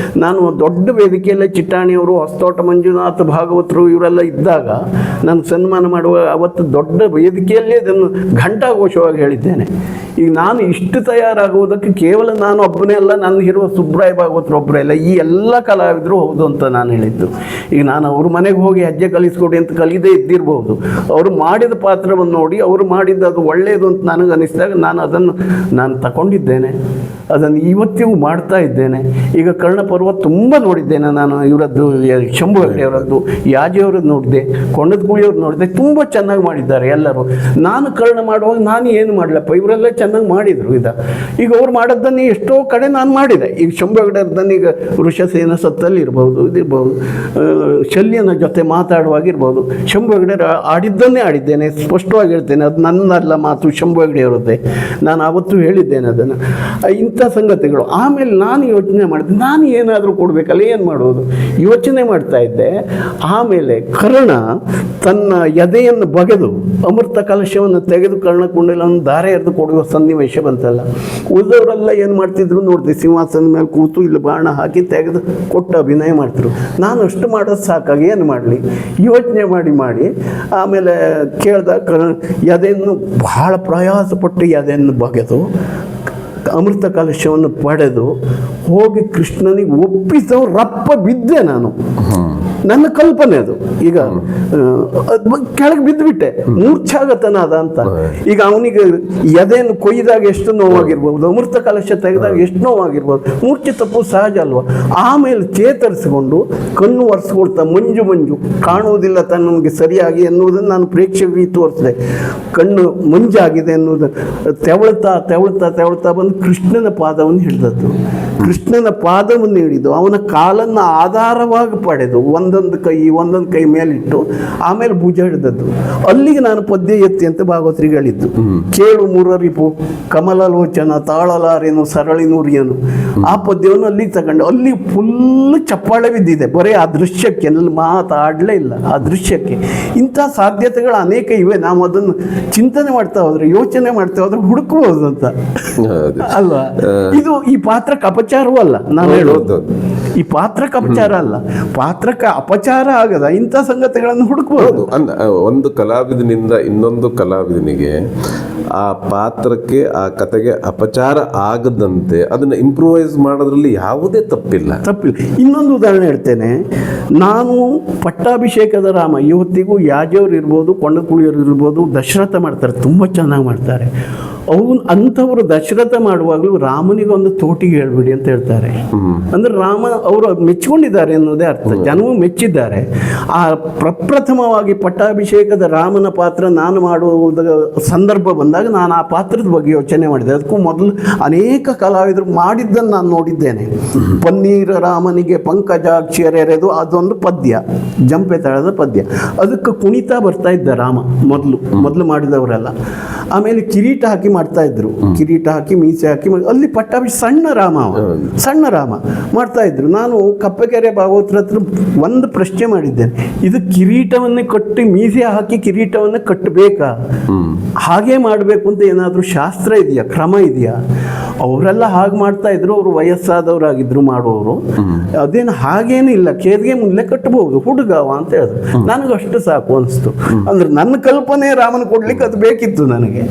ನಾನು ದೊಡ್ಡ ವೇದಿಕೆಯಲ್ಲೇ ಚಿಟ್ಟಾಣಿಯವರು, ಹೊಸತೋಟ ಮಂಜುನಾಥ ಭಾಗವತರು ಇವರೆಲ್ಲ ಇದ್ದಾಗ ನಾನು ಸನ್ಮಾನ ಮಾಡುವ ಅವತ್ತು ದೊಡ್ಡ ವೇದಿಕೆಯಲ್ಲೇ ಇದನ್ನು ಘಂಟಾಘೋಷವಾಗಿ ಹೇಳಿದ್ದೇನೆ. ಈಗ ನಾನು ಇಷ್ಟು ತಯಾರಾಗುವುದಕ್ಕೆ ಕೇವಲ ನಾನು ಒಬ್ಬನೇ ಅಲ್ಲ, ನನ್ನ ಇರುವ ಸುಬ್ರಾಯ ಭಾಗವತರು ಒಬ್ಬರೇ ಅಲ್ಲ, ಈ ಎಲ್ಲ ಕಲಾವಿದರು ಹೌದು ಅಂತ ನಾನು ಹೇಳಿದ್ದು. ಈಗ ನಾನು ಅವ್ರ ಮನೆಗೆ ಹೋಗಿ ಹೆಜ್ಜೆ ಕಲಿಸ್ಕೊಡಿ ಅಂತ ಕಲಿಯದೇ ಇದ್ದಿರ್ಬೋದು. ಅವರು ಮಾಡಿದ ಪಾತ್ರವನ್ನು ನೋಡಿ ಅವರು ಮಾಡಿದ್ದು ಅದು ಒಳ್ಳೆಯದು ಅಂತ ನನಗೆ ಅನಿಸಿದಾಗ ನಾನು ತಗೊಂಡಿದ್ದೇನೆ, ಅದನ್ನು ಇವತ್ತಿಗೂ ಮಾಡ್ತಾ ಇದ್ದೇನೆ. ಈಗ ಕರ್ಣಪರ್ವ ತುಂಬ ನೋಡಿದ್ದೇನೆ ನಾನು, ಇವರದ್ದು ಶಂಭು ಹೆಗಡೆಯವರದ್ದು, ಯಾಜಿಯವರದ್ದು ನೋಡಿದೆ, ಕೊಂಡದ ಕುಳಿಯವ್ರದ್ದು ನೋಡಿದೆ. ತುಂಬ ಚೆನ್ನಾಗಿ ಮಾಡಿದ್ದಾರೆ ಎಲ್ಲರೂ. ನಾನು ಕರ್ಣ ಮಾಡುವಾಗ ನಾನು ಏನು ಮಾಡಲಪ್ಪ, ಇವರೆಲ್ಲ ಚೆನ್ನಾಗಿ ಮಾಡಿದರು. ಈಗ ಅವ್ರು ಮಾಡೋದನ್ನು ಎಷ್ಟೋ ಕಡೆ ನಾನು ಮಾಡಿದೆ. ಈಗ ಶಂಭು ಹೆಗಡೆಯವ್ರದ್ದನ್ನು ಈಗ ವೃಷಸೇನ ಸತ್ತಲ್ಲಿ ಇರ್ಬೋದು, ಇದಿರ್ಬೋದು, ಶಲ್ಯನ ಜೊತೆ ಮಾತಾಡುವಾಗಿರ್ಬೋದು, ಶಂಭು ಹೆಗಡೆಯವರು ಆಡಿದ್ದನ್ನೇ ಆಡಿದ್ದೇನೆ, ಸ್ಪಷ್ಟವಾಗಿ ಹೇಳ್ತೇನೆ. ಅದು ನನ್ನಲ್ಲ ಮಾತು, ಶಂಭು ಹೆಗಡೆಯವರದ್ದೇ. ನಾನು ಆವತ್ತೂ ಹೇಳಿದ್ದೇನೆ ಅದನ್ನು. ಇಂಥ ಸಂಗತಿಗಳು. ಆಮೇಲೆ ನಾನು ಯೋಚನೆ ಮಾಡಿದೆ, ನಾನು ಏನಾದರೂ ಕೊಡಬೇಕಲ್ಲ, ಏನು ಮಾಡೋದು? ಯೋಚನೆ ಯೋಚನೆ ಮಾಡ್ತಾ ಇದ್ದೆ. ಆಮೇಲೆ ಕರ್ಣ ತನ್ನ ಎದೆಯನ್ನು ಬಗೆದು ಅಮೃತ ಕಲಶವನ್ನು ತೆಗೆದು ಕರ್ಣಕುಂಡಲವನ್ನು ಧಾರೆ ಎರೆದು ಕೊಡುವ ಸನ್ನಿವೇಶ ಬಂತಲ್ಲ. ಉಳಿದವರೆಲ್ಲ ಏನು ಮಾಡ್ತಿದ್ರು ನೋಡಿದೆ, ಸಿಂಹಾಸನದ ಮೇಲೆ ಕೂತು ಇಲ್ಲಿ ಬಾಣ ಹಾಕಿ ತೆಗೆದು ಕೊಟ್ಟು ಅಭಿನಯ ಮಾಡ್ತಿದ್ರು. ನಾನು ಅಷ್ಟು ಮಾಡೋದು ಸಾಕಾಗಿ ಏನು ಮಾಡಲಿ ಯೋಚನೆ ಮಾಡಿ ಆಮೇಲೆ ಕೇಳ್ದ ಎದೆಯನ್ನು ಬಹಳ ಪ್ರಯಾಸಪಟ್ಟು ಎದೆಯನ್ನು ಬಗೆದು ಅಮೃತ ಕಲಶವನ್ನು ಪಡೆದು ಹೋಗಿ ಕೃಷ್ಣನಿಗೆ ಒಪ್ಪಿಸೋ ರಪ್ಪ ಬಿದ್ದೆ ನಾನು. ನನ್ನ ಕಲ್ಪನೆ ಅದು. ಈಗ ಕೆಳಗೆ ಬಿದ್ದುಬಿಟ್ಟೆ, ಮೂರ್ಛಾಗತನಾದ ಅಂತ. ಈಗ ಅವನಿಗೆ ಎದೆಯನ್ನು ಕೊಯ್ದಾಗ ಎಷ್ಟು ನೋವಾಗಿರ್ಬೋದು, ಅಮೃತ ಕಲಶ ತೆಗೆದಾಗ ಎಷ್ಟು ನೋವಾಗಿರ್ಬೋದು, ಮೂರ್ಛೆ ತಪ್ಪು ಸಹಜ ಅಲ್ವಾ. ಆಮೇಲೆ ಚೇತರಿಸಿಕೊಂಡು ಕಣ್ಣು ಒರೆಸ್ಕೊಳ್ತಾ ಮಂಜು ಕಾಣುವುದಿಲ್ಲ ತನ್ನಗೆ ಸರಿಯಾಗಿ ಎನ್ನುವುದನ್ನು ನಾನು ಪ್ರೇಕ್ಷಕರಿಗೆ ತೋರಿಸಿದೆ. ಕಣ್ಣು ಮಂಜಾಗಿದೆ ಎನ್ನುವುದನ್ನು ತೆವಳ್ತಾ ಬಂದು ಕೃಷ್ಣನ ಪಾದವನ್ನು ಹಿಡಿದದ್ದು. ಕೃಷ್ಣನ ಪಾದವನ್ನು ಹಿಡಿದು ಅವನ ಕಾಲನ್ನು ಆಧಾರವಾಗಿ ಪಡೆದು ಒಂದೊಂದು ಕೈ ಮೇಲಿಟ್ಟು ಆಮೇಲೆ ಭುಜ ಹಿಡಿದದ್ದು. ಅಲ್ಲಿಗೆ ನಾನು ಪದ್ಯ ಎತ್ತಿ ಅಂತ ಭಾಗವತರಿಗೆ ಹೇಳಿದ್ದು. ಕೇಳು ಮುರರಿಪು ಕಮಲಲೋಚನ ತಾಳಲಾರೇನು ಸರಳಿ ನುರಿಯನು, ಆ ಪದ್ಯವನ್ನು ಅಲ್ಲಿಗೆ ತಗೊಂಡು ಅಲ್ಲಿ ಫುಲ್ ಚಪ್ಪಾಳೆ ಬಿದ್ದಿದೆ. ಬರೀ ಆ ದೃಶ್ಯಕ್ಕೆ, ಅಲ್ಲಿ ಮಾತಾಡಲೇ ಇಲ್ಲ, ಆ ದೃಶ್ಯಕ್ಕೆ. ಇಂಥ ಸಾಧ್ಯತೆಗಳು ಅನೇಕ ಇವೆ. ನಾವು ಅದನ್ನು ಚಿಂತನೆ ಮಾಡ್ತಾ ಹೋದ್ರೆ, ಯೋಚನೆ ಮಾಡ್ತಾ ಹೋದ್ರೆ ಹುಡುಕಬಹುದು ಅಂತ ಅಲ್ವಾ. ಇದು ಈ ಪಾತ್ರಕ್ಕೆ ಅಪಚಾರವೂ ಅಲ್ಲ ನಾನು ಹೇಳೋದು. ಈ ಪಾತ್ರಕ್ಕೆ ಅಪಚಾರ ಅಲ್ಲ, ಪಾತ್ರಕ್ಕೆ ಅಪಚಾರ ಆಗದ ಇಂಥ ಸಂಗತಿಗಳನ್ನು ಹುಡುಕಬಹುದು. ಒಂದು ಕಲಾವಿದನಿಂದ ಇನ್ನೊಂದು ಕಲಾವಿದನಿಗೆ ಆ ಪಾತ್ರಕ್ಕೆ, ಆ ಕತೆಗೆ ಅಪಚಾರ ಆಗದಂತೆ ಅದನ್ನ ಇಂಪ್ರೂವೈಸ್ ಮಾಡೋದ್ರಲ್ಲಿ ಯಾವುದೇ ತಪ್ಪಿಲ್ಲ. ಇನ್ನೊಂದು ಉದಾಹರಣೆ ಹೇಳ್ತೇನೆ. ನಾನು ಪಟ್ಟಾಭಿಷೇಕದ ರಾಮ, ಇವತ್ತಿಗೂ ಯಾಜವ್ರು ಇರ್ಬೋದು, ಕೊಂಡಕುಳಿಯವರು ಇರ್ಬೋದು, ದಶರಥ ಮಾಡ್ತಾರೆ, ತುಂಬ ಚೆನ್ನಾಗಿ ಮಾಡ್ತಾರೆ. ಅಂಥವ್ರು ದಶರಥ ಮಾಡುವಾಗಲೂ ರಾಮನಿಗೆ ಒಂದು ತೋಟಿಗೆ ಹೇಳ್ಬಿಡಿ ಅಂತ ಹೇಳ್ತಾರೆ. ಅಂದ್ರೆ ರಾಮ ಅವರು ಮೆಚ್ಚಿಕೊಂಡಿದ್ದಾರೆ ಅನ್ನೋದೇ ಅರ್ಥ. ಜನವು ಮೆಚ್ಚಿದ್ದಾರೆ. ಆ ಪ್ರಪ್ರಥಮವಾಗಿ ಪಟ್ಟಾಭಿಷೇಕದ ರಾಮನ ಪಾತ್ರ ನಾನು ಮಾಡುವುದ ಸಂದರ್ಭ ಬಂದಾಗ ನಾನು ಆ ಪಾತ್ರದ ಬಗ್ಗೆ ಯೋಚನೆ ಮಾಡಿದೆ. ಅದಕ್ಕೂ ಮೊದಲು ಅನೇಕ ಕಲಾವಿದರು ಮಾಡಿದ್ದನ್ನು ನಾನು ನೋಡಿದ್ದೇನೆ. ಪನ್ನೀರ ರಾಮನಿಗೆ ಪಂಕಜಾಕ್ಷರೆರೆದು ಅದೊಂದು ಪದ್ಯ, ಜಂಪೆ ತಾಳದ ಪದ್ಯ. ಅದಕ್ಕೆ ಕುಣಿತಾ ಬರ್ತಾ ಇದ್ದ ರಾಮ ಮೊದಲು ಮಾಡಿದವರೆಲ್ಲ. ಆಮೇಲೆ ಕಿರೀಟ ಹಾಕಿ ಮಾಡ್ತಾ ಇದ್ರು, ಕಿರೀಟ ಹಾಕಿ ಮೀಸೆ ಹಾಕಿ ಅಲ್ಲಿ ಪಟ್ಟಾಭಿಷೇಕ ಸಣ್ಣ ರಾಮ ಮಾಡ್ತಾ ಇದ್ರು. ನಾನು ಕಪ್ಪೆಕೆರೆ ಭಾಗವತರ ಹತ್ರ ಒಂದು ಪ್ರಶ್ನೆ ಮಾಡಿದ್ದೇನೆ, ಇದು ಕಿರೀಟವನ್ನೇ ಕಟ್ಟಿ ಮೀಸೆ ಹಾಕಿ ಕಿರೀಟವನ್ನು ಕಟ್ಟಬೇಕಾ, ಹಾಗೆ ಮಾಡಬೇಕು ಅಂತ ಏನಾದರೂ ಶಾಸ್ತ್ರ ಇದೆಯಾ, ಕ್ರಮ ಇದೆಯಾ? ಅವರೆಲ್ಲ ಹಾಗೆ ಮಾಡ್ತಾ ಇದ್ರು, ಅವರು ವಯಸ್ಸಾದವರಾಗಿದ್ರು ಮಾಡುವವರು. ಅದೇನು ಹಾಗೇನು ಇಲ್ಲ, ಕೇದ್ಗೆ ಮುಂದೆ ಕಟ್ಟಬಹುದು ಹುಡುಗವ ಅಂತ ಹೇಳಿದ್ರು. ನನಗಷ್ಟು ಸಾಕು ಅನಿಸ್ತು. ಅಂದ್ರೆ ನನ್ನ ಕಲ್ಪನೆ ರಾಮನ ಕೊಡ್ಲಿಕ್ಕೆ ಅದು ಬೇಕಿತ್ತು ನನಗೆ.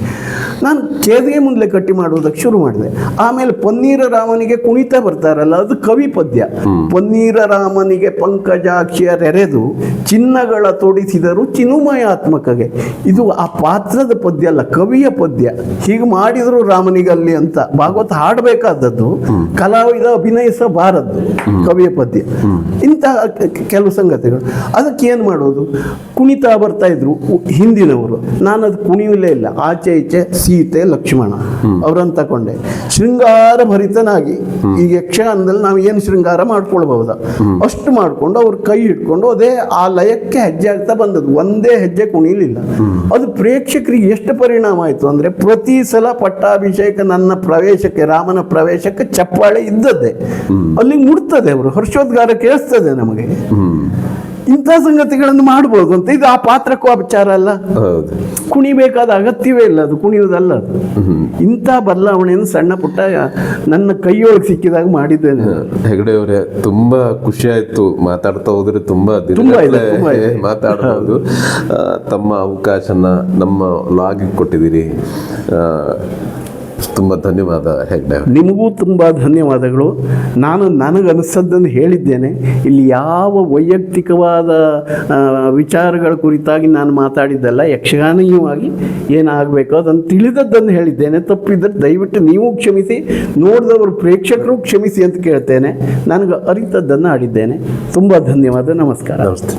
ನಾನು ಕೇದ್ಗೆ ಮುಂದೆ ಕಟ್ಟಿ ಮಾಡುವುದಕ್ಕೆ ಶುರು ಮಾಡಿದೆ. ಆಮೇಲೆ ಪನ್ನೀರ ರಾಮನಿಗೆ ಕುಣಿತಾ ಬರ್ತಾರಲ್ಲ, ಅದು ಕವಿ ಪದ್ಯ. ಪನ್ನೀರ ರಾಮನಿಗೆ ಪಂಕಜಾಕ್ಷರೆರೆದು ಚಿನ್ನಗಳ ತೊಡಿಸಿದರು ಚಿನುಮಯಾತ್ಮಕಗೆ. ಇದು ಆ ಪಾತ್ರದ ಪದ್ಯ ಅಲ್ಲ, ಕವಿಯ ಪದ್ಯ. ಹೀಗೆ ಮಾಡಿದ್ರು ರಾಮನಿಗೆ ಅಲ್ಲಿ ಅಂತ ಭಾಗವತ ಹಾಡಬೇಕಾದದ್ದು, ಕಲಾವಿದ ಅಭಿನಯಿಸಬಾರದ್ದು ಕವಿಯ ಪದ್ಯ. ಇಂತಹ ಕೆಲವು ಸಂಗತಿಗಳು. ಅದಕ್ಕೆ ಏನು ಮಾಡೋದು, ಕುಣಿತಾ ಬರ್ತಾ ಇದ್ರು ಹಿಂದಿನವರು. ನಾನು ಅದು ಕುಣಿಯಲೇ ಇಲ್ಲ. ಆಚೆ ಈಚೆ ಸೀತೆ ಲಕ್ಷ್ಮಣ ಅವರನ್ನು ತಗೊಂಡೆ, ಶೃಂಗಾರ ಭರಿತನಾಗಿ. ಈಗ ಯಕ್ಷಗಾನದಲ್ಲಿ ನಾವು ಏನು ಶೃಂಗಾರ ಮಾಡ್ಕೊಳ್ಬಹುದ ಅಷ್ಟು ಮಾಡಿಕೊಂಡು ಅವ್ರ ಕೈ ಹಿಡ್ಕೊಂಡು ಅದೇ ಆ ಲಯಕ್ಕೆ ಹೆಜ್ಜೆ ಆಗ್ತಾ ಬಂದದ್ದು. ಒಂದೇ ಹೆಜ್ಜೆ ಕುಣಿಲಿಲ್ಲ. ಅದು ಪ್ರೇಕ್ಷಕರಿಗೆ ಎಷ್ಟು ಪರಿಣಾಮ ಆಯಿತು ಅಂದರೆ, ಪ್ರತಿ ಸಲ ಪಟ್ಟಾಭಿಷೇಕ ನನ್ನ ಪ್ರವೇಶಕ್ಕೆ, ರಾಮನ ಪ್ರವೇಶಕ್ಕೆ ಚಪ್ಪಾಳೆ ಇದ್ದದ್ದೇ, ಅಲ್ಲಿ ಮುಡ್ತದೆ, ಅವರು ಹರ್ಷೋದ್ಗಾರ ಕೇಳಿಸ್ತದೆ ನಮಗೆ. ಇಂಥ ಸಂಗತಿಗಳನ್ನು ಮಾಡ್ಬೋದು ಅಂತ. ಇದು ಆ ಪಾತ್ರಕ್ಕೂ ಅಪಚಾರ ಅಲ್ಲ, ಕುಣಿಬೇಕಾದ ಅಗತ್ಯವೇ ಇಲ್ಲ, ಅದು ಕುಣಿಯುವುದಲ್ಲ. ಅದು ಇಂಥ ಬದಲಾವಣೆಯನ್ನು ಸಣ್ಣ ಪುಟ್ಟ ನನ್ನ ಕೈಯೊಳಗೆ ಸಿಕ್ಕಿದಾಗ ಮಾಡಿದ್ದೇನೆ. ಹೆಗಡೆ ಅವರೇ, ತುಂಬಾ ಖುಷಿ ಆಯ್ತು. ಮಾತಾಡ್ತಾ ಹೋದ್ರೆ ತುಂಬಾ ಮಾತಾಡಬಹುದು. ತಮ್ಮ ಅವಕಾಶನ ನಮ್ಮ ಲಾಗಿಗೆ ಕೊಟ್ಟಿದ್ದೀರಿ. ತುಂಬ ಧನ್ಯವಾದ ಹೆಗ್ಡೆ. ನಿಮಗೂ ತುಂಬ ಧನ್ಯವಾದಗಳು. ನಾನು ನನಗನ್ನಿಸದ್ದನ್ನು ಹೇಳಿದ್ದೇನೆ. ಇಲ್ಲಿ ಯಾವ ವೈಯಕ್ತಿಕವಾದ ವಿಚಾರಗಳ ಕುರಿತಾಗಿ ನಾನು ಮಾತಾಡಿದ್ದಲ್ಲ. ಯಕ್ಷಗಾನೀಯವಾಗಿ ಏನಾಗಬೇಕೋ ಅದನ್ನು ತಿಳಿದದ್ದನ್ನು ಹೇಳಿದ್ದೇನೆ. ತಪ್ಪಿದ್ದರೆ ದಯವಿಟ್ಟು ನೀವು ಕ್ಷಮಿಸಿ, ನೋಡಿದವರು ಪ್ರೇಕ್ಷಕರು ಕ್ಷಮಿಸಿ ಅಂತ ಕೇಳ್ತೇನೆ. ನನಗೆ ಅರಿತದ್ದನ್ನು ಆಡಿದ್ದೇನೆ. ತುಂಬ ಧನ್ಯವಾದ. ನಮಸ್ಕಾರ. ನಮಸ್ತೆ.